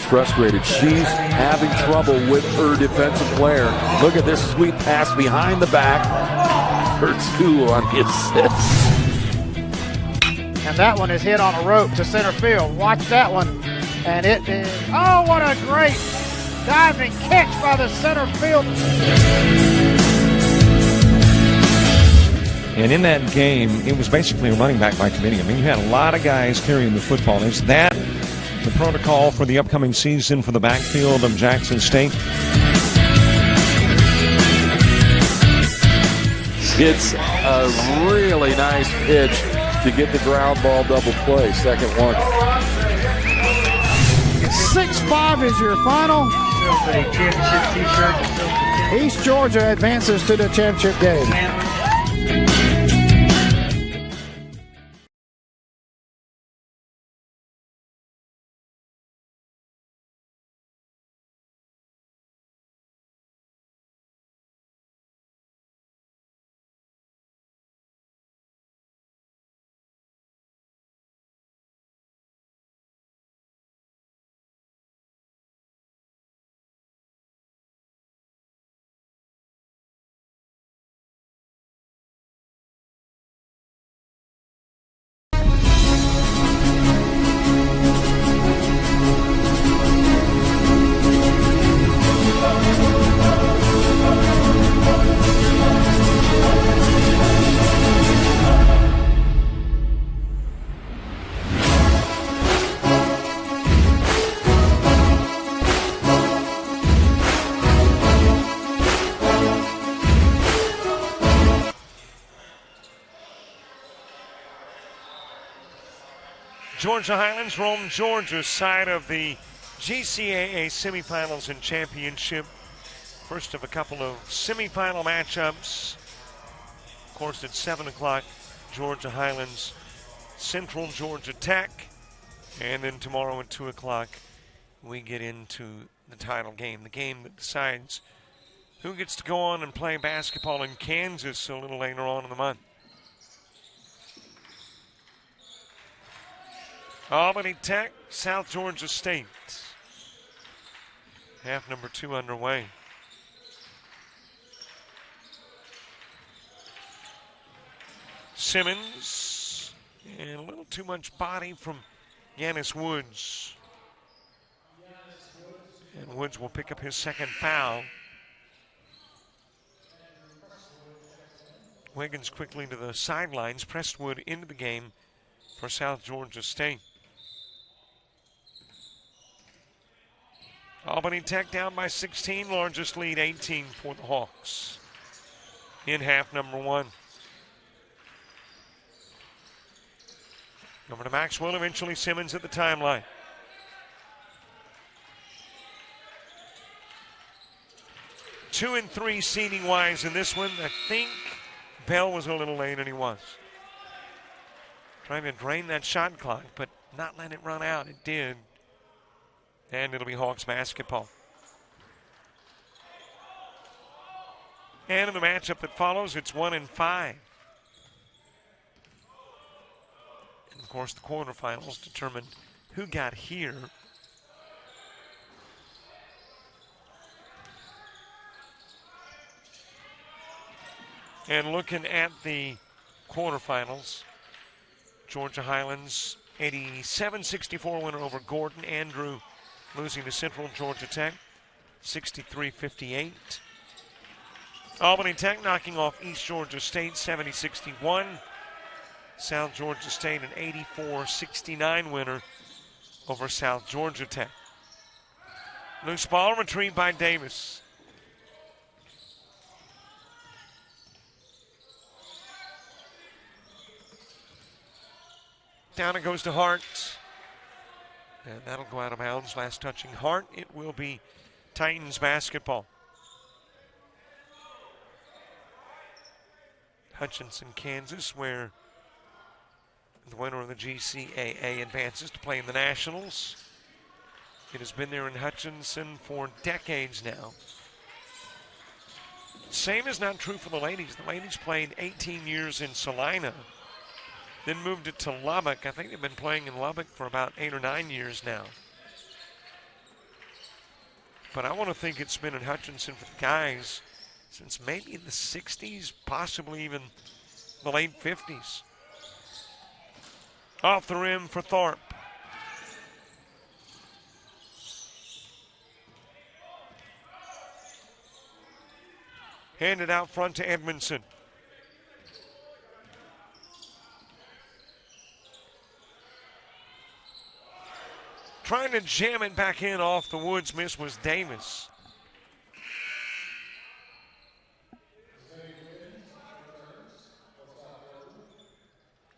Speaker 2: Frustrated. She's having trouble with her defensive player. Look at this sweet pass behind the back for 2 on the assist.
Speaker 3: And that one is hit on a rope to center field. Watch that one. And it is, oh, what a great diving catch by the center field.
Speaker 4: And in that game, it was basically a running back by committee. I mean, you had a lot of guys carrying the football. Is that the protocol for the upcoming season for the backfield of Jackson State?
Speaker 2: It's a really nice pitch to get the ground ball double play. Second one.
Speaker 3: 6-5 is your final. East Georgia advances to the championship game.
Speaker 1: Georgia Highlands, Rome, Georgia side of the GCAA semifinals and championship. First of a couple of semifinal matchups. Of course, at 7 o'clock, Georgia Highlands, Central Georgia Tech. And then tomorrow at 2 o'clock, we get into the title game, the game that decides who gets to go on and play basketball in Kansas a little later on in the month. Albany Tech, South Georgia State. Half number 2 underway. Simmons, and a little too much body from Giannis Woods. And Woods will pick up his second foul. Wiggins quickly to the sidelines. Prestwood into the game for South Georgia State. Albany Tech down by 16, largest lead 18 for the Hawks in half number 1. Over to Maxwell, eventually Simmons at the timeline. Two and 3 seeding wise in this one. I think Bell was a little late, and he was. Trying to drain that shot clock, but not letting it run out. It did. And it'll be Hawks basketball. And in the matchup that follows, it's 1 and 5. And of course, the quarterfinals determined who got here. And looking at the quarterfinals, Georgia Highlands 87-64 winner over Gordon. Andrew losing to Central Georgia Tech 63-58. Albany Tech knocking off East Georgia State 70-61. South Georgia State an 84-69 winner over South Georgia Tech. Loose ball retrieved by Davis. Down it goes to Hart. And that'll go out of bounds. Last touching Hart. It will be Titans basketball. Hutchinson, Kansas, where the winner of the GCAA advances to play in the Nationals. It has been there in Hutchinson for decades now. Same is not true for the ladies. The ladies played 18 years in Salina, then moved it to Lubbock. I think they've been playing in Lubbock for about 8 or 9 years now. But I want to think it's been in Hutchinson for the guys since maybe the 60s, possibly even the late 50s. Off the rim for Thorpe. Handed out front to Edmondson. Trying to jam it back in off the Woods miss was Davis.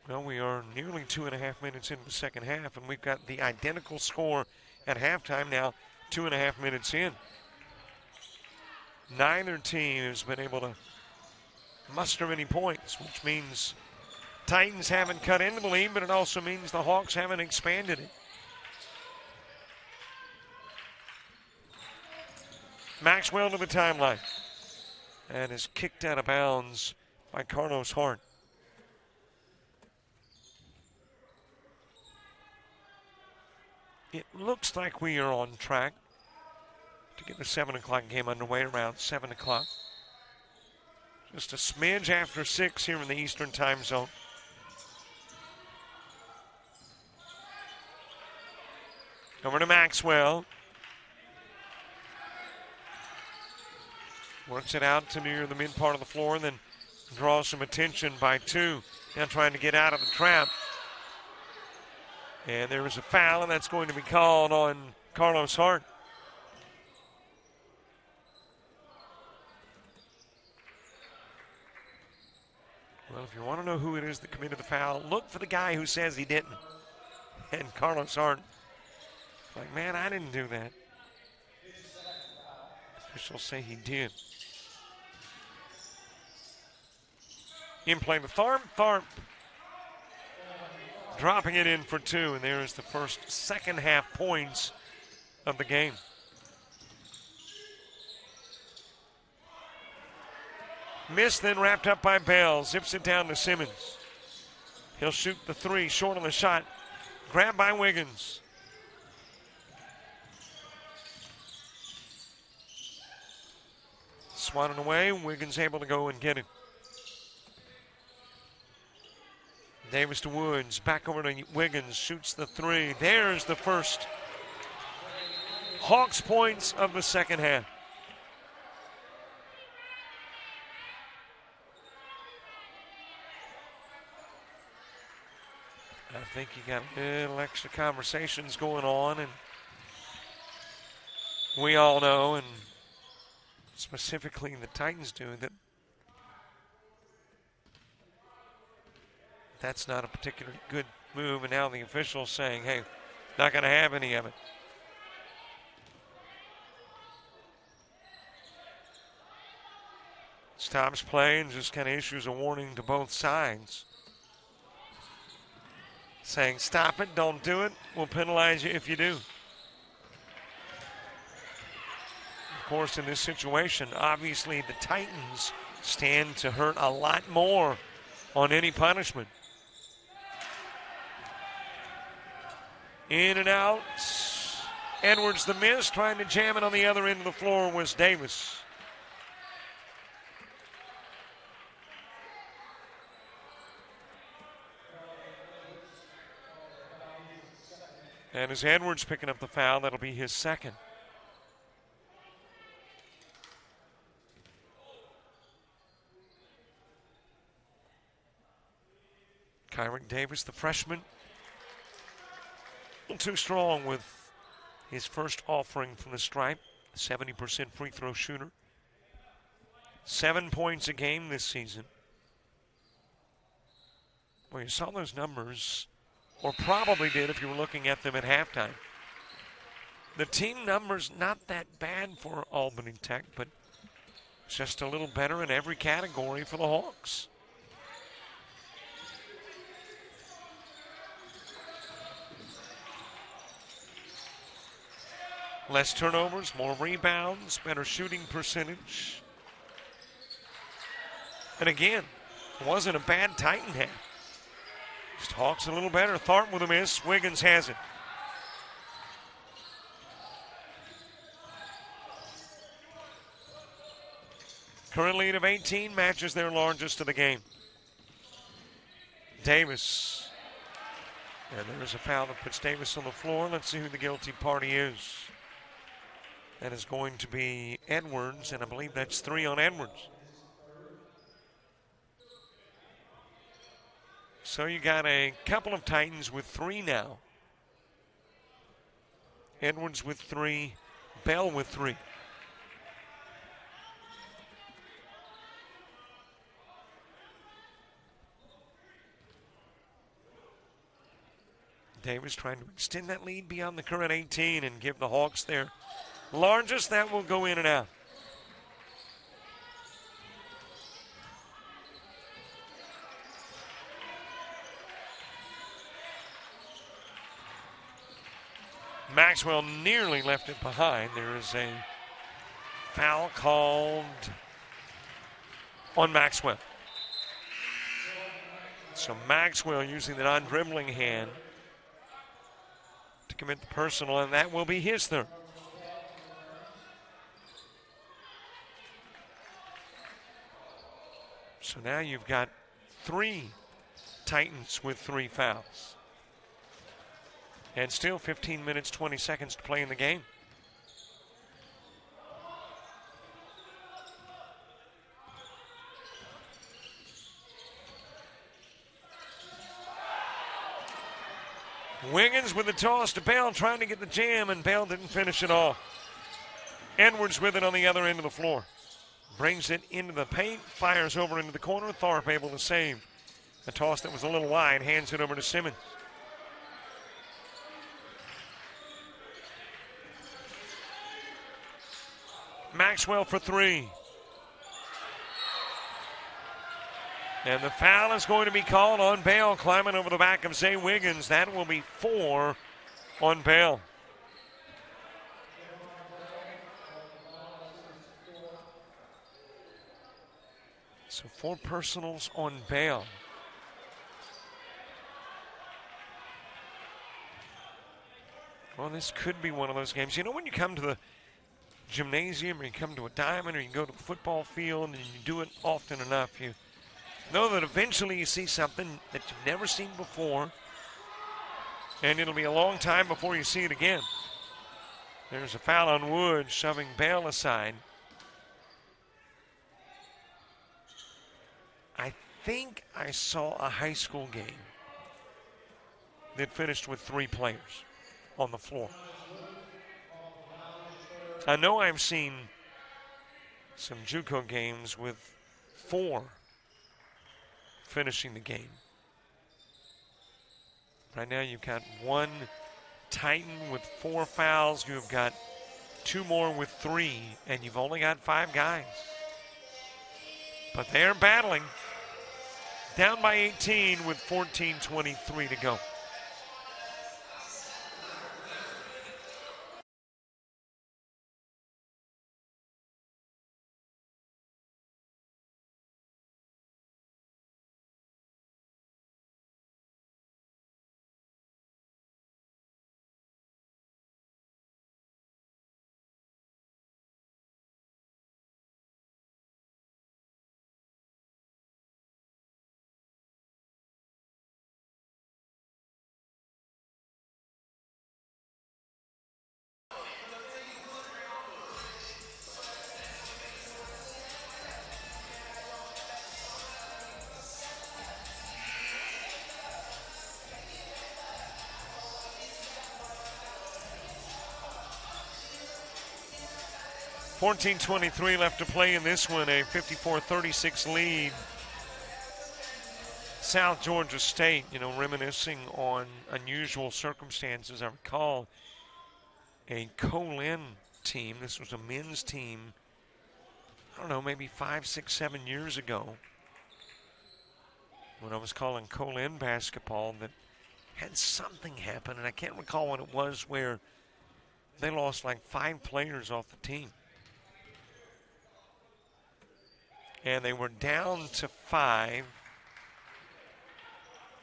Speaker 1: Well, we are nearly 2.5 minutes into the second half, and we've got the identical score at halftime now, 2.5 minutes in. Neither team has been able to muster any points, which means Titans haven't cut into the lead, but it also means the Hawks haven't expanded it. Maxwell to the timeline. And is kicked out of bounds by Carlos Hart. It looks like we are on track to get the 7 o'clock game underway around 7 o'clock. Just a smidge after 6 here in the Eastern time zone. Over to Maxwell. Works it out to near the mid part of the floor and then draws some attention by 2. Now trying to get out of the trap. And there is a foul, and that's going to be called on Carlos Hart. Well, if you want to know who it is that committed the foul, look for the guy who says he didn't. And Carlos Hart, like, man, I didn't do that. Officials say he did. In play to Tharp. Tharp dropping it in for 2, and there is the first second half points of the game. Miss, then wrapped up by Bell. Zips it down to Simmons. He'll shoot the 3, short on the shot. Grabbed by Wiggins. Swatted away. Wiggins able to go and get it. Davis to Woods. Back over to Wiggins. Shoots the 3. There's the first Hawks points of the second half. I think you got a little extra conversations going on, and we all know, and specifically the Titans do, that that's not a particularly good move, and now the officials saying, hey, not going to have any of it. Stops play and just kind of issues a warning to both sides, saying, stop it, don't do it, we'll penalize you if you do. Of course, in this situation, obviously the Titans stand to hurt a lot more on any punishment. In and out. Edwards the miss, trying to jam it on the other end of the floor was Davis. And as Edwards picking up the foul, that'll be his second. Kyron Davis, the freshman, a little too strong with his first offering from the stripe. 70% free throw shooter. 7 points a game this season. Well, you saw those numbers, or probably did if you were looking at them at halftime. The team numbers not that bad for Albany Tech, but just a little better in every category for the Hawks. Less turnovers, more rebounds, better shooting percentage. And again, it wasn't a bad Titan half. Just Hawks a little better. Tharp with a miss. Wiggins has it. Current lead of 18 matches their largest of the game. Davis. And there's a foul that puts Davis on the floor. Let's see who the guilty party is. That is going to be Edwards, and I believe that's 3 on Edwards. So you got a couple of Titans with 3 now. Edwards with 3, Bell with 3. Davis trying to extend that lead beyond the current 18 and give the Hawks their largest. That will go in and out. Maxwell nearly left it behind. There is a foul called on Maxwell. So Maxwell using the non-dribbling hand to commit the personal, and that will be his third. So now you've got 3 Titans with 3 fouls. And still 15 minutes, 20 seconds to play in the game. Wiggins with the toss to Bell, trying to get the jam, and Bell didn't finish it off. Edwards with it on the other end of the floor. Brings it into the paint, fires over into the corner. Tharp able to save. A toss that was a little wide, hands it over to Simmons. Maxwell for three. And the foul is going to be called on Bell, climbing over the back of Zay Wiggins. That will be 4 on Bell. So 4 personals on Bell. Well, this could be one of those games. You know, when you come to the gymnasium or you come to a diamond or you go to the football field and you do it often enough, you know that eventually you see something that you've never seen before, and it'll be a long time before you see it again. There's a foul on Wood, shoving Bell aside. I think I saw a high school game that finished with 3 players on the floor. I know I've seen some JUCO games with 4 finishing the game. Right now you've got 1 Titan with 4 fouls. You've got 2 more with 3, and you've only got 5 guys. But they're battling. Down by 18 with 14:23 to go. .23 left to play in this one, a 54-36 lead. South Georgia State, you know, reminiscing on unusual circumstances. I recall a Colin team. This was a men's team, I don't know, maybe 5, 6, 7 years ago when I was calling Colin basketball that had something happen, and I can't recall what it was, where they lost like 5 players off the team. And they were down to 5.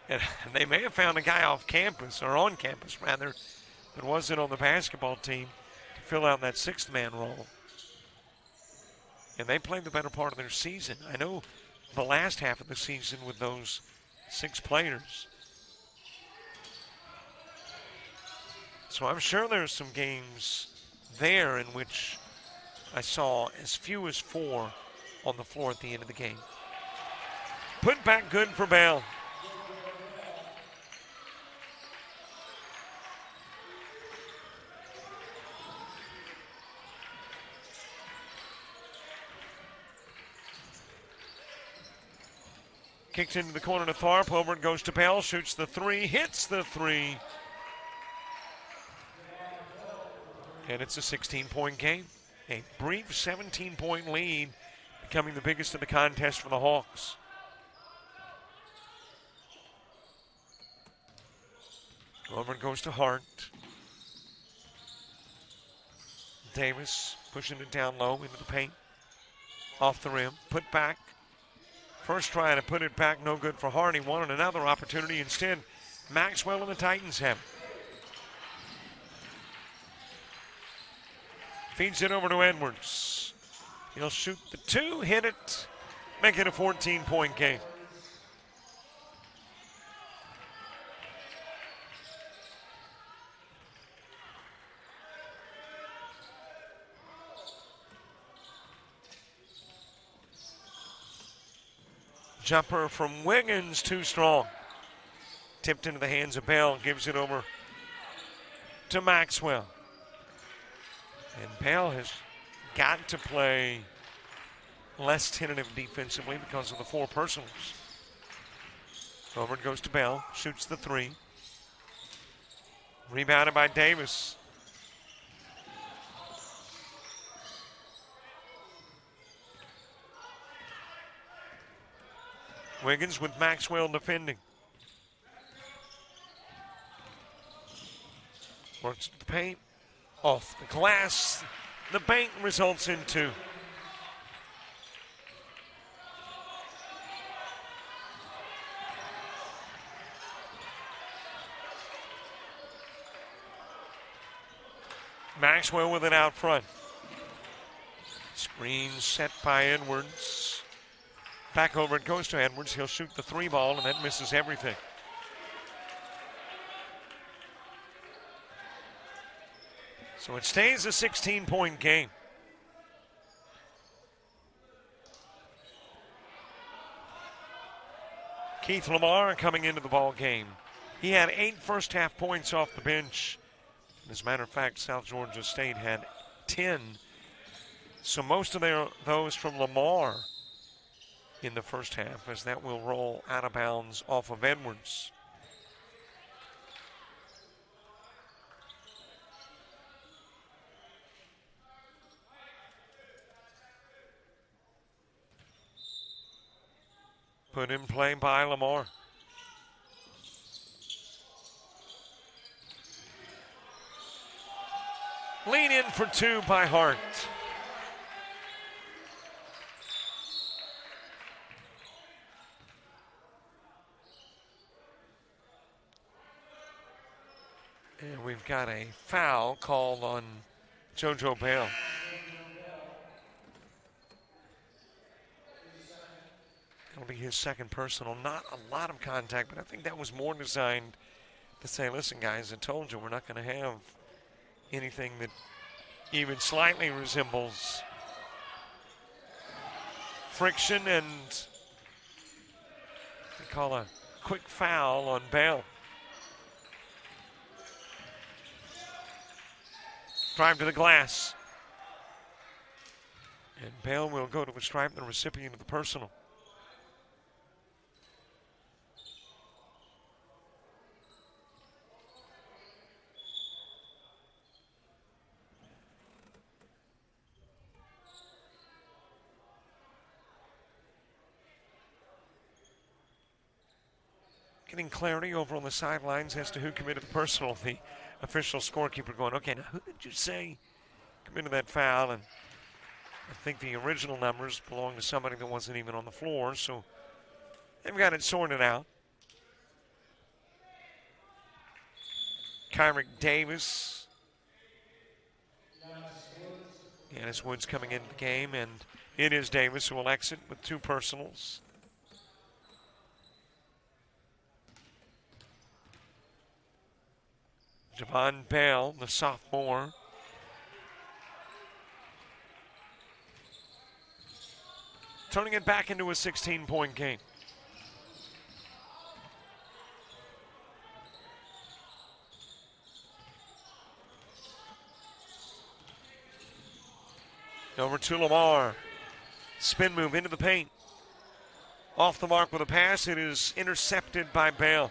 Speaker 1: And they may have found a guy off campus, or on campus rather, that wasn't on the basketball team to fill out that 6th-man role. And they played the better part of their season. I know the last half of the season with those 6 players. So I'm sure there's some games there in which I saw as few as 4 on the floor at the end of the game. Put back good for Bell. Kicked into the corner to Tharp. Over it goes to Bell. Shoots the 3. Hits the 3. And it's a 16-point game. A brief 17-point lead, becoming the biggest of the contest for the Hawks. Over it goes to Hart. Davis pushing it down low into the paint. Off the rim. Put back. First try to put it back, no good for Hart. He wanted another opportunity. Instead, Maxwell and the Titans have it. Feeds it over to Edwards. He'll shoot the 2, hit it, make it a 14-point game. Jumper from Wiggins, too strong. Tipped into the hands of Bell, gives it over to Maxwell. And Bell has got to play less tentative defensively because of the 4 personals. Over it goes to Bell, shoots the 3. Rebounded by Davis. Wiggins with Maxwell defending. Works the paint. Off the glass. The bank results in 2. Maxwell with it out front. Screen set by Edwards. Back over it goes to Edwards. He'll shoot the 3 ball and that misses everything. So it stays a 16-point game. Keith Lamar coming into the ball game. He had 8 first-half points off the bench. As a matter of fact, South Georgia State had 10. So most of those from Lamar in the first half, as that will roll out of bounds off of Edwards. Put in play by Lamar. Lean in for 2 by Hart. And we've got a foul called on JoJo Bell. That'll be his second personal. Not a lot of contact, but I think that was more designed to say, listen, guys, I told you we're not going to have anything that even slightly resembles friction, and they call a quick foul on Bell. Drive to the glass. And Bell will go to a stripe, the recipient of the personal. Getting clarity over on the sidelines as to who committed the personal. The official scorekeeper going, okay, now who did you say committed that foul? And I think the original numbers belong to somebody that wasn't even on the floor, so they've got it sorted out. Kyrick Davis. Dennis Woods coming into the game, and it is Davis who will exit with 2 personals. Javon Bell, the sophomore. Turning it back into a 16-point game. Over to Lamar. Spin move into the paint. Off the mark with a pass. It is intercepted by Bell.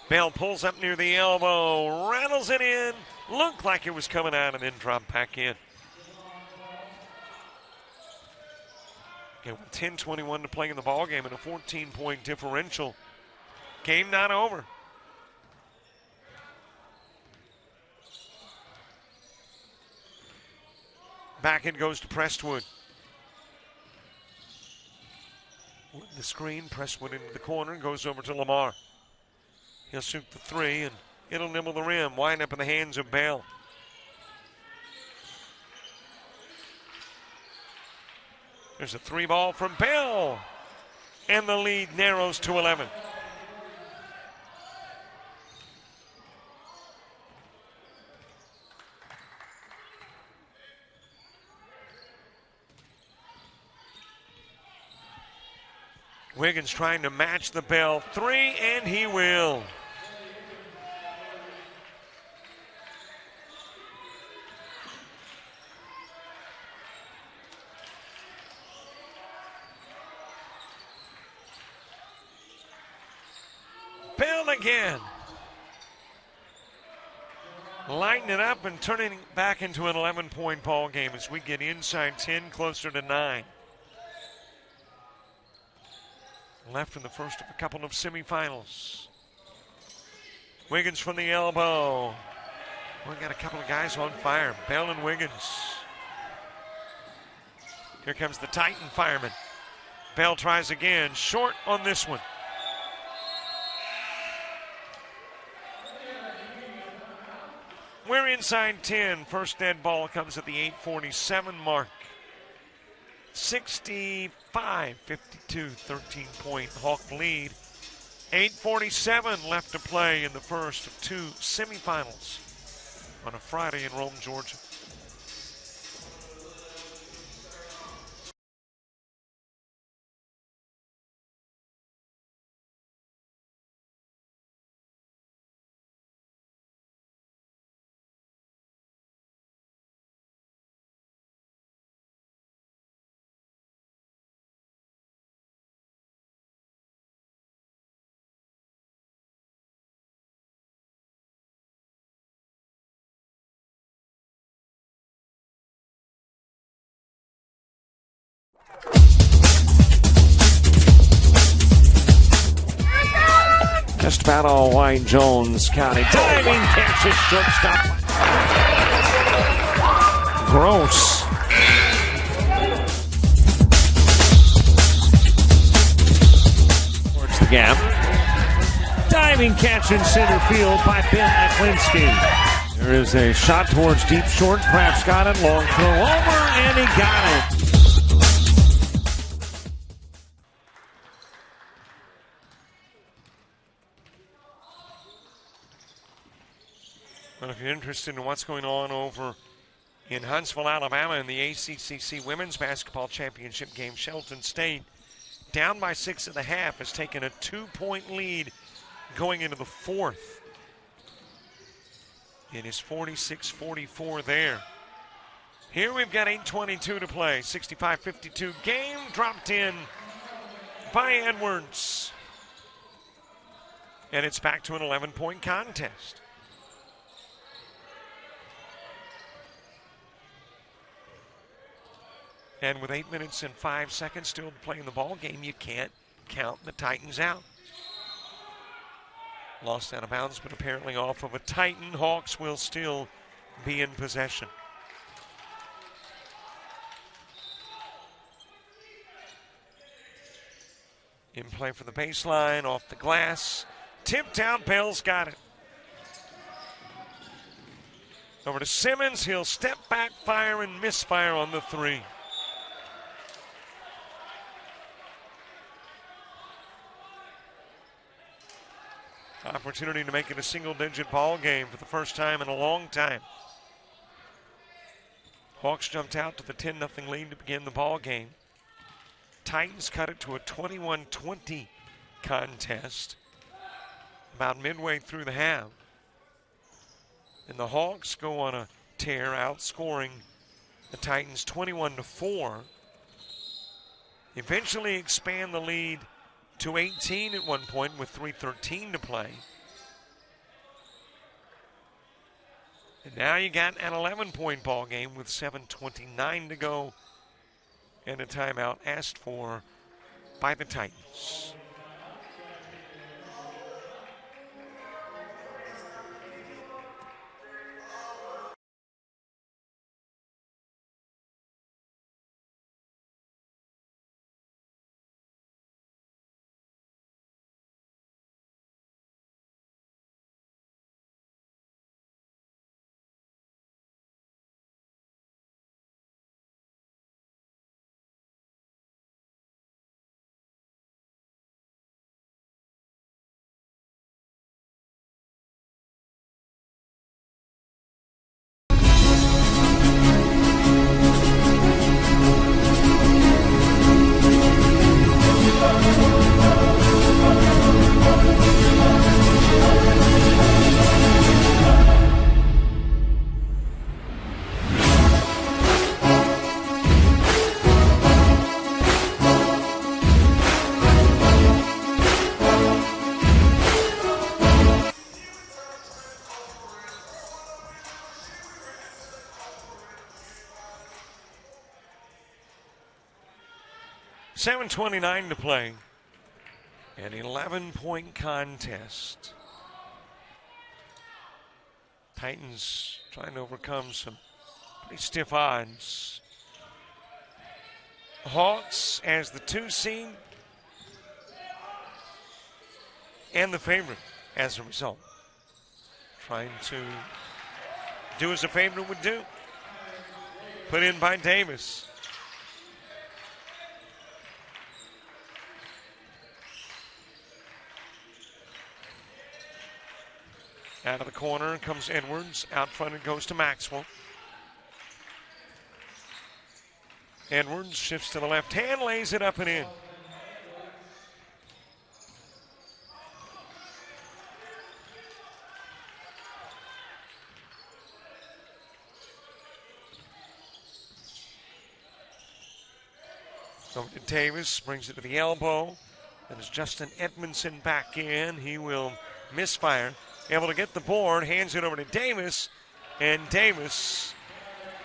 Speaker 1: Bell pulls up near the elbow, rattles it in, looked like it was coming out and then dropped back in. Okay, with 10:21 to play in the ballgame and a 14-point differential. Game not over. Back it goes to Prestwood. With the screen, Prestwood into the corner, goes over to Lamar. He'll shoot the 3, and it'll nibble the rim. Wind up in the hands of Bell. There's a 3 ball from Bell. And the lead narrows to 11. Wiggins trying to match the Bell 3, and he will. Bell again. lighten it up and turning it back into an 11-point ball game as we get inside 10, closer to 9. Left in the first of a couple of semifinals. Wiggins from the elbow. We got a couple of guys on fire. Bell and Wiggins. Here comes the Titan fireman. Bell tries again. Short on this one. We're inside 10. First dead ball comes at the 8:47 mark. 65-52, 13-point Hawk lead. 8:47 left to play in the first of two semifinals on a Friday in Rome, Georgia.
Speaker 4: Just about all White Jones County. Diving catches shortstop. Gross. Towards the gap. Diving catch in center field by Ben Aklinski. There is a shot towards deep short. Kraft's got it. Long throw over, and he got it.
Speaker 1: Well, if you're interested in what's going on over in Huntsville, Alabama in the ACCC Women's Basketball Championship game, Shelton State, down by 6.5, has taken a 2-point lead going into the fourth. It is 46-44 there. Here we've got 8:22 to play. 65-52 game dropped in by Edwards. And it's back to an 11-point contest. And with 8 minutes and 5 seconds still to play in the ball game, you can't count the Titans out. Lost out of bounds, but apparently off of a Titan. Hawks will still be in possession. In play for the baseline, off the glass. Tipped out, Bell's got it. Over to Simmons, he'll step back, fire, and misfire on the three. Opportunity to make it a single-digit ball game for the first time in a long time. Hawks jumped out to the 10-0 lead to begin the ball game. Titans cut it to a 21-20 contest about midway through the half. And the Hawks go on a tear, outscoring the Titans 21-4. Eventually expand the lead to 18 at one point with 3:13 to play. And now you got an 11-point ball game with 7:29 to go and a timeout asked for by the Titans. 7:29 to play. An 11-point contest. Titans trying to overcome some pretty stiff odds. Hawks as the 2 seed and the favorite as a result. Trying to do as a favorite would do. Put in by Davis. Out of the corner comes Edwards. Out front it goes to Maxwell. Edwards shifts to the left hand, lays it up and in. Over to Davis, brings it to the elbow. That is Justin Edmondson back in. He will misfire. Able to get the board, hands it over to Davis, and Davis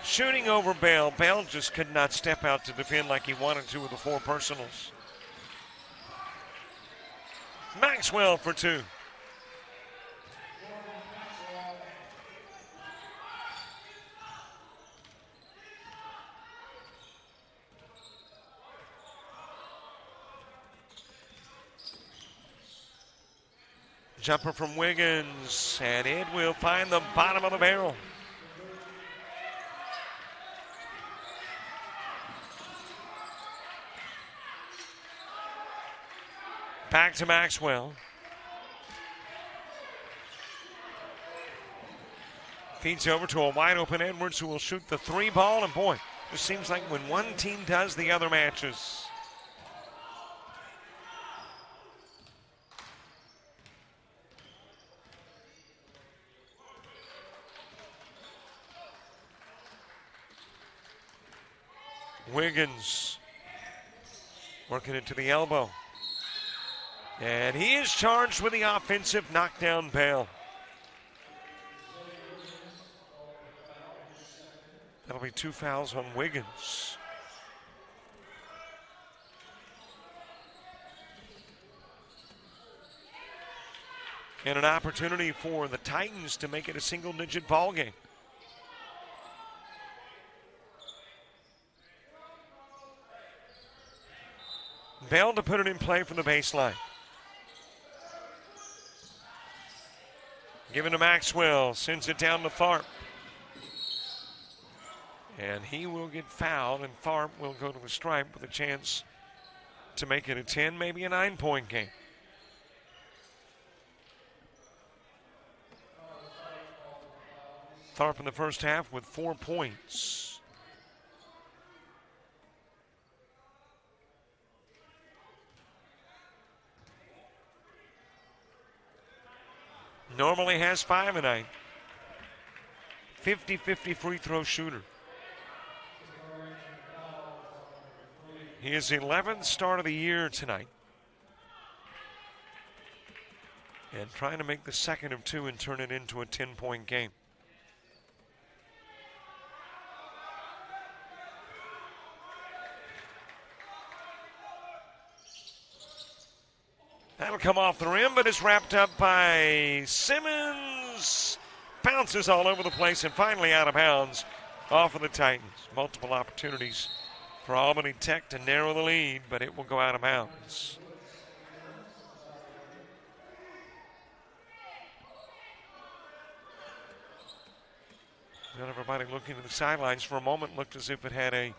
Speaker 1: shooting over Bale. Bale just could not step out to defend like he wanted to with the 4 personals. Maxwell for 2. Jumper from Wiggins, and it will find the bottom of the barrel. Back to Maxwell. Feeds over to a wide open Edwards who will shoot the 3 ball, and boy, it seems like when one team does, the other matches. Wiggins working it to the elbow. And he is charged with the offensive knockdown Bale. That'll be 2 fouls on Wiggins. And an opportunity for the Titans to make it a single-digit ball game. Bale to put it in play from the baseline. Given to Maxwell, sends it down to Tharp. And he will get fouled, and Tharp will go to the stripe with a chance to make it a 10, maybe a 9-point game. Tharp in the first half with 4 points. Normally has 5 a night. 50-50 free throw shooter. He is 11th start of the year tonight. And trying to make the second of 2 and turn it into a 10-point game. That'll come off the rim, but it's wrapped up by Simmons. Bounces all over the place and finally out of bounds off of the Titans. Multiple opportunities for Albany Tech to narrow the lead, but it will go out of bounds. Got everybody looking to the sidelines for a moment. Looked as if it had a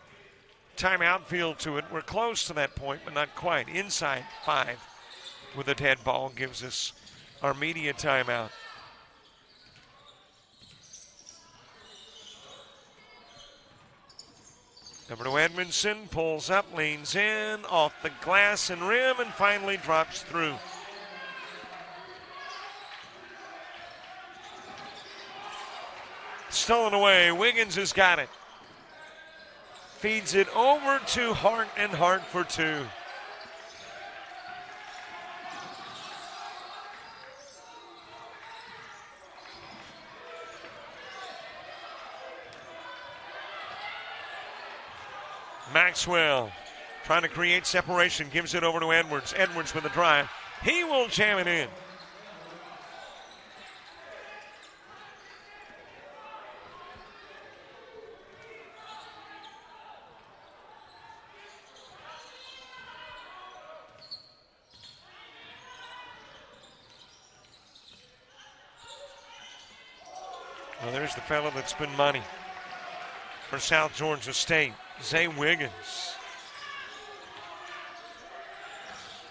Speaker 1: timeout feel to it. We're close to that point, but not quite. Inside 5 with a dead ball gives us our media timeout. Number 2 Edmondson pulls up, leans in, off the glass and rim, and finally drops through. Stolen away. Wiggins has got it. Feeds it over to Hart, and Hart for 2. Maxwell Trying to create separation, gives it over to Edwards. Edwards with a drive. He will jam it in. Well, there's the fellow that's been money for South Georgia State, Zay Wiggins.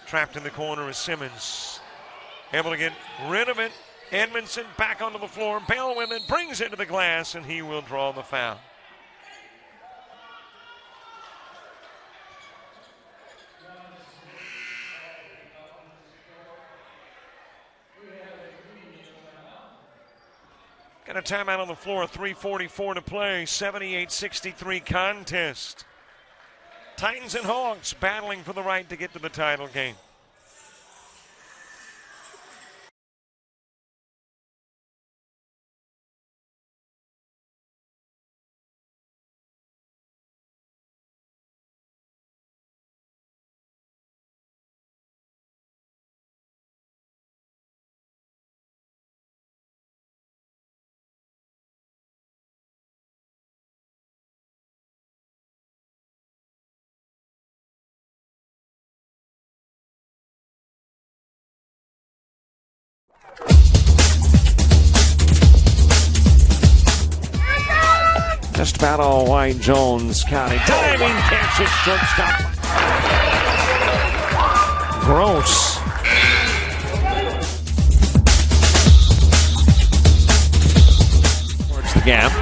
Speaker 1: Trapped in the corner is Simmons. Able to get rid of it. Edmondson back onto the floor. Bell with it, brings it to the glass, and he will draw the foul. Got a timeout on the floor, 3:44 to play, 78-63 contest. Titans and Hawks battling for the right to get to the title game. Just about all white Jones County. Diving catch it, shortstop. Gross. Towards the gap.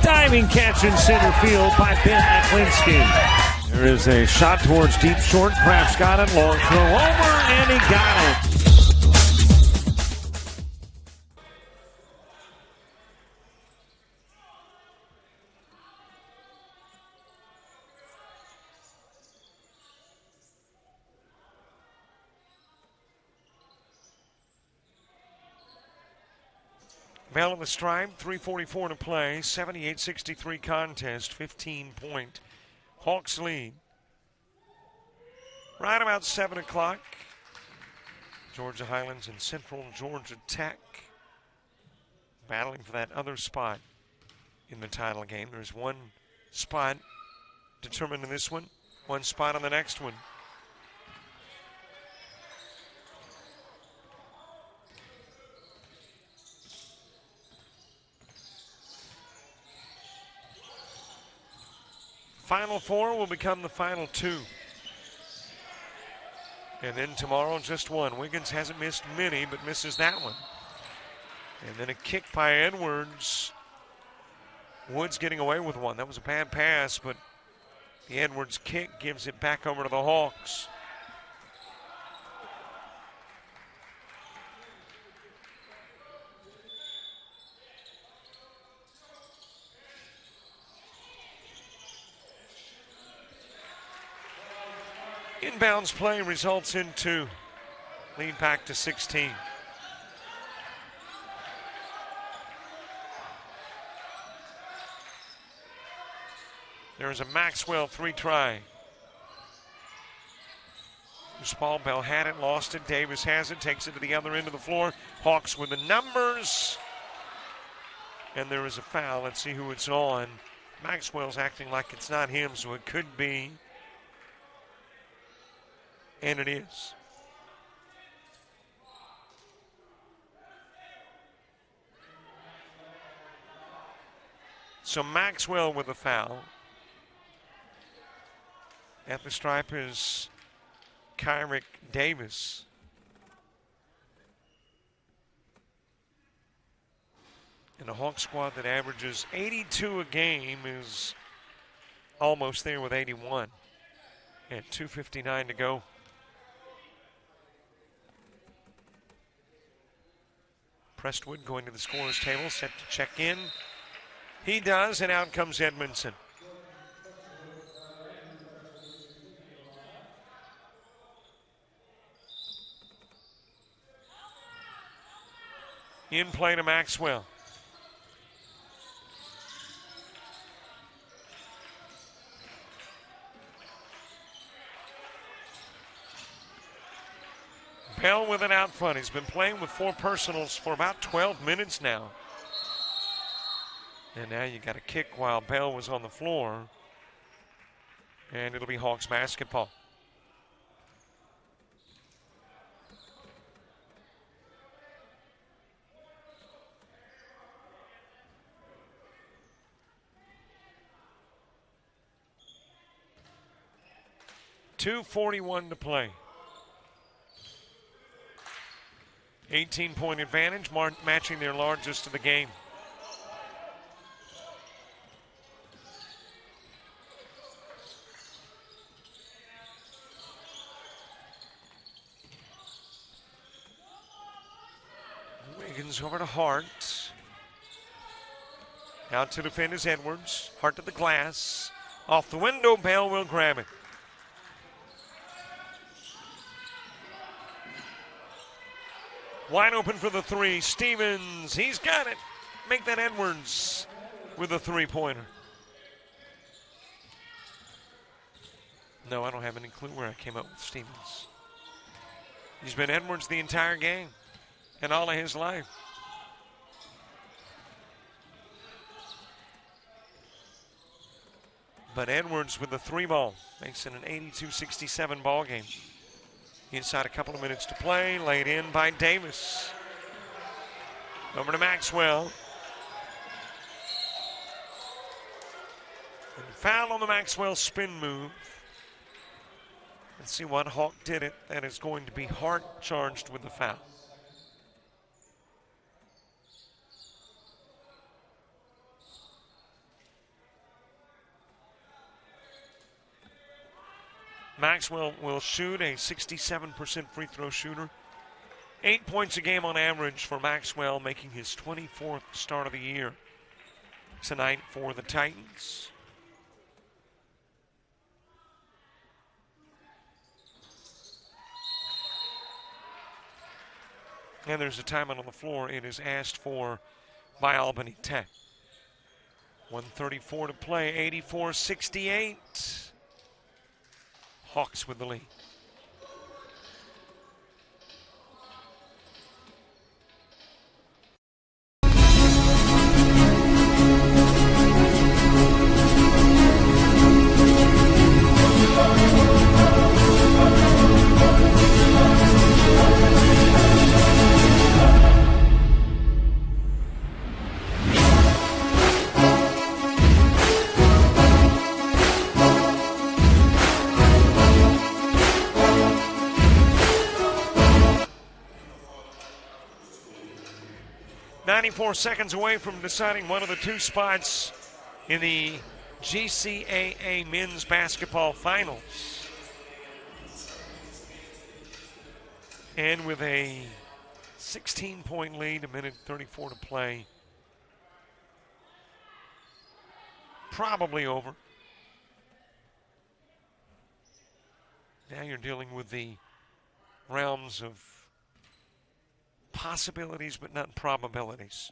Speaker 1: Diving catch in center field by Ben Aklinski. There is a shot towards deep short. Kraft's got it. Long throw over, and he got it. Bell at the stripe, 3:44 to play, 78-63 contest, 15-point Hawks lead. Right about 7 o'clock, Georgia Highlands and Central Georgia Tech battling for that other spot in the title game. There's one spot determined in this one spot on the next one. Final four will become the final two. And then tomorrow, just one. Wiggins hasn't missed many, but misses that one. And then a kick by Edwards. Woods getting away with one. That was a bad pass, but the Edwards kick gives it back over to the Hawks. Inbounds play results in 2. Lead back to 16. There's a Maxwell 3-try. Paul Bell had it, lost it. Davis has it, takes it to the other end of the floor. Hawks with the numbers. And there is a foul. Let's see who it's on. Maxwell's acting like it's not him, so it could be. And it is. So Maxwell with a foul. At the stripe is Kyrick Davis. And a Hawk squad that averages 82 a game is almost there with 81. And 2:59 to go. Prestwood going to the scorer's table, set to check in. He does, and out comes Edmondson. In play to Maxwell. Bell with it out front. He's been playing with 4 personals for about 12 minutes now. And now you got a kick while Bell was on the floor. And it'll be Hawks basketball. .241 to play. 18-point advantage, matching their largest of the game. Wiggins over to Hart. Out to defend is Edwards. Hart to the glass. Off the window, Bell will grab it. Wide open for the 3. Stevens, he's got it. Make that Edwards with a 3-pointer. No, I don't have any clue where I came up with Stevens. He's been Edwards the entire game and all of his life. But Edwards with the 3 ball makes it an 82-67 ball game. Inside a couple of minutes to play, laid in by Davis. Over to Maxwell. And foul on the Maxwell spin move. Let's see what Hawk did it. That is going to be Hart charged with the foul. Maxwell will shoot, a 67% free throw shooter. 8 points a game on average for Maxwell, making his 24th start of the year tonight for the Titans. And there's a timeout on the floor. It is asked for by Albany Tech. 1:34 to play, 84-68. Hawks with the lead. Seconds away from deciding one of the 2 spots in the GCAA men's basketball finals. And with a 16-point lead, 1:34 to play, probably over. Now you're dealing with the realms of possibilities, but not probabilities.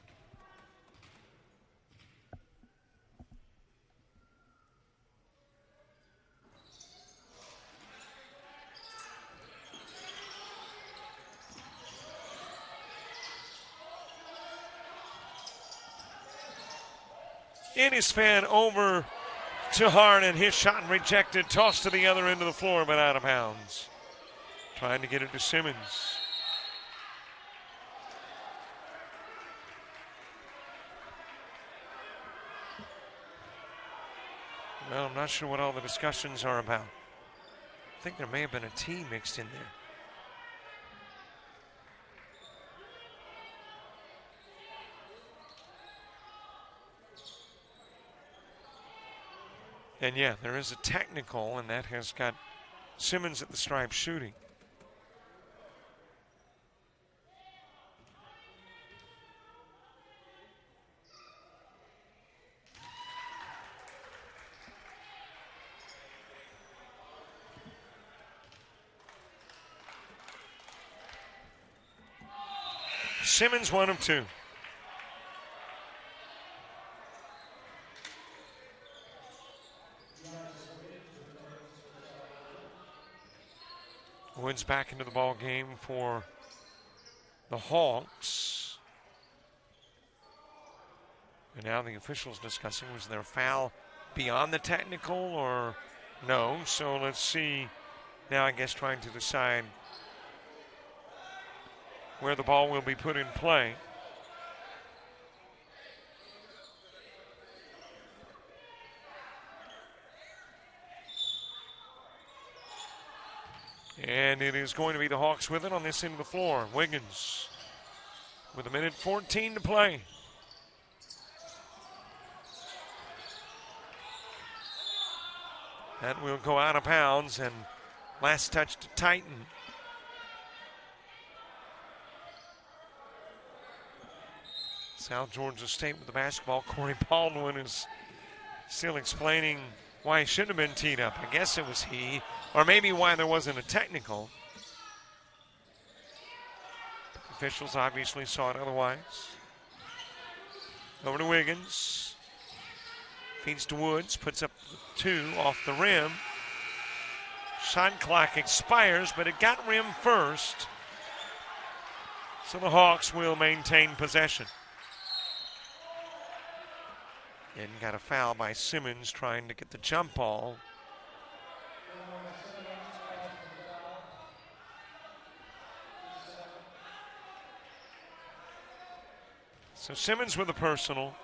Speaker 1: It is fed over to Hart, and his shot rejected, tossed to the other end of the floor, but out of bounds. Trying to get it to Simmons. Well, I'm not sure what all the discussions are about. I think there may have been a T mixed in there. And yeah, there is a technical, and that has got Simmons at the stripe shooting. Simmons 1 of 2. Woods back into the ball game for the Hawks. And now the officials discussing, was there a foul beyond the technical or no? So let's see. Now I guess trying to decide where the ball will be put in play. And it is going to be the Hawks with it on this end of the floor. Wiggins with 1:14 to play. That will go out of bounds, and last touch to Titan. South Georgia State with the basketball. Corey Baldwin is still explaining why he shouldn't have been teed up. I guess it was he, or maybe why there wasn't a technical. Officials obviously saw it otherwise. Over to Wiggins. Feeds to Woods, puts up 2 off the rim. Shot clock expires, but it got rim first. So the Hawks will maintain possession. And got a foul by Simmons trying to get the jump ball. So Simmons with a personal.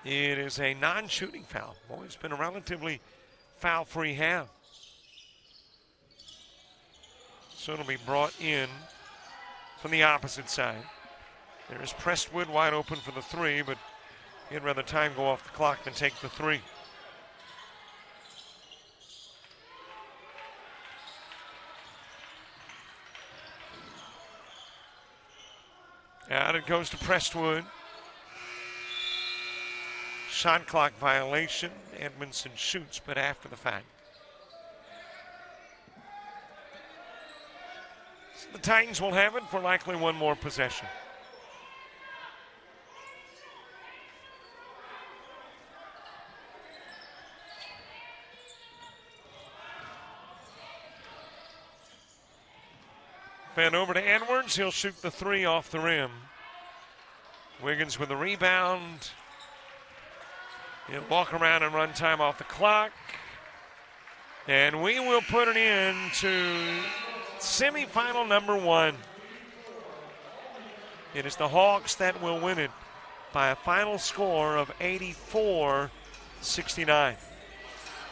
Speaker 1: It is a non-shooting foul. Boy, it's been a relatively foul-free half. So it'll be brought in from the opposite side. There's Prestwood wide open for the 3, but he'd rather time go off the clock than take the 3. Out it goes to Prestwood. Shot clock violation. Edmondson shoots, but after the fact. So the Titans will have it for likely one more possession. Fed over to Edwards. He'll shoot the 3 off the rim. Wiggins with the rebound. He'll walk around and run time off the clock. And we will put it into semifinal number 1. It is the Hawks that will win it by a final score of 84-69.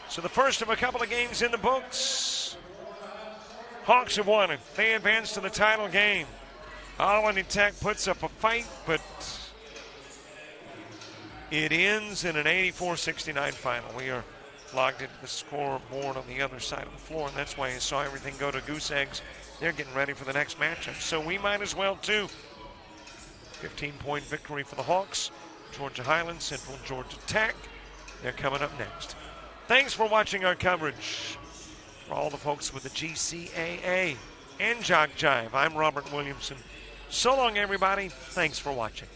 Speaker 1: So the first of a couple of games in the books. Hawks have won it. They advance to the title game. Albany Tech puts up a fight, but it ends in an 84-69 final. We are logged into the scoreboard on the other side of the floor, and that's why you saw everything go to goose eggs. They're getting ready for the next matchup, so we might as well too. 15-point victory for the Hawks. Georgia Highlands, Central Georgia Tech. They're coming up next. Thanks for watching our coverage. For all the folks with the GCAA and Jock Jive, I'm Robert Williamson. So long, everybody. Thanks for watching.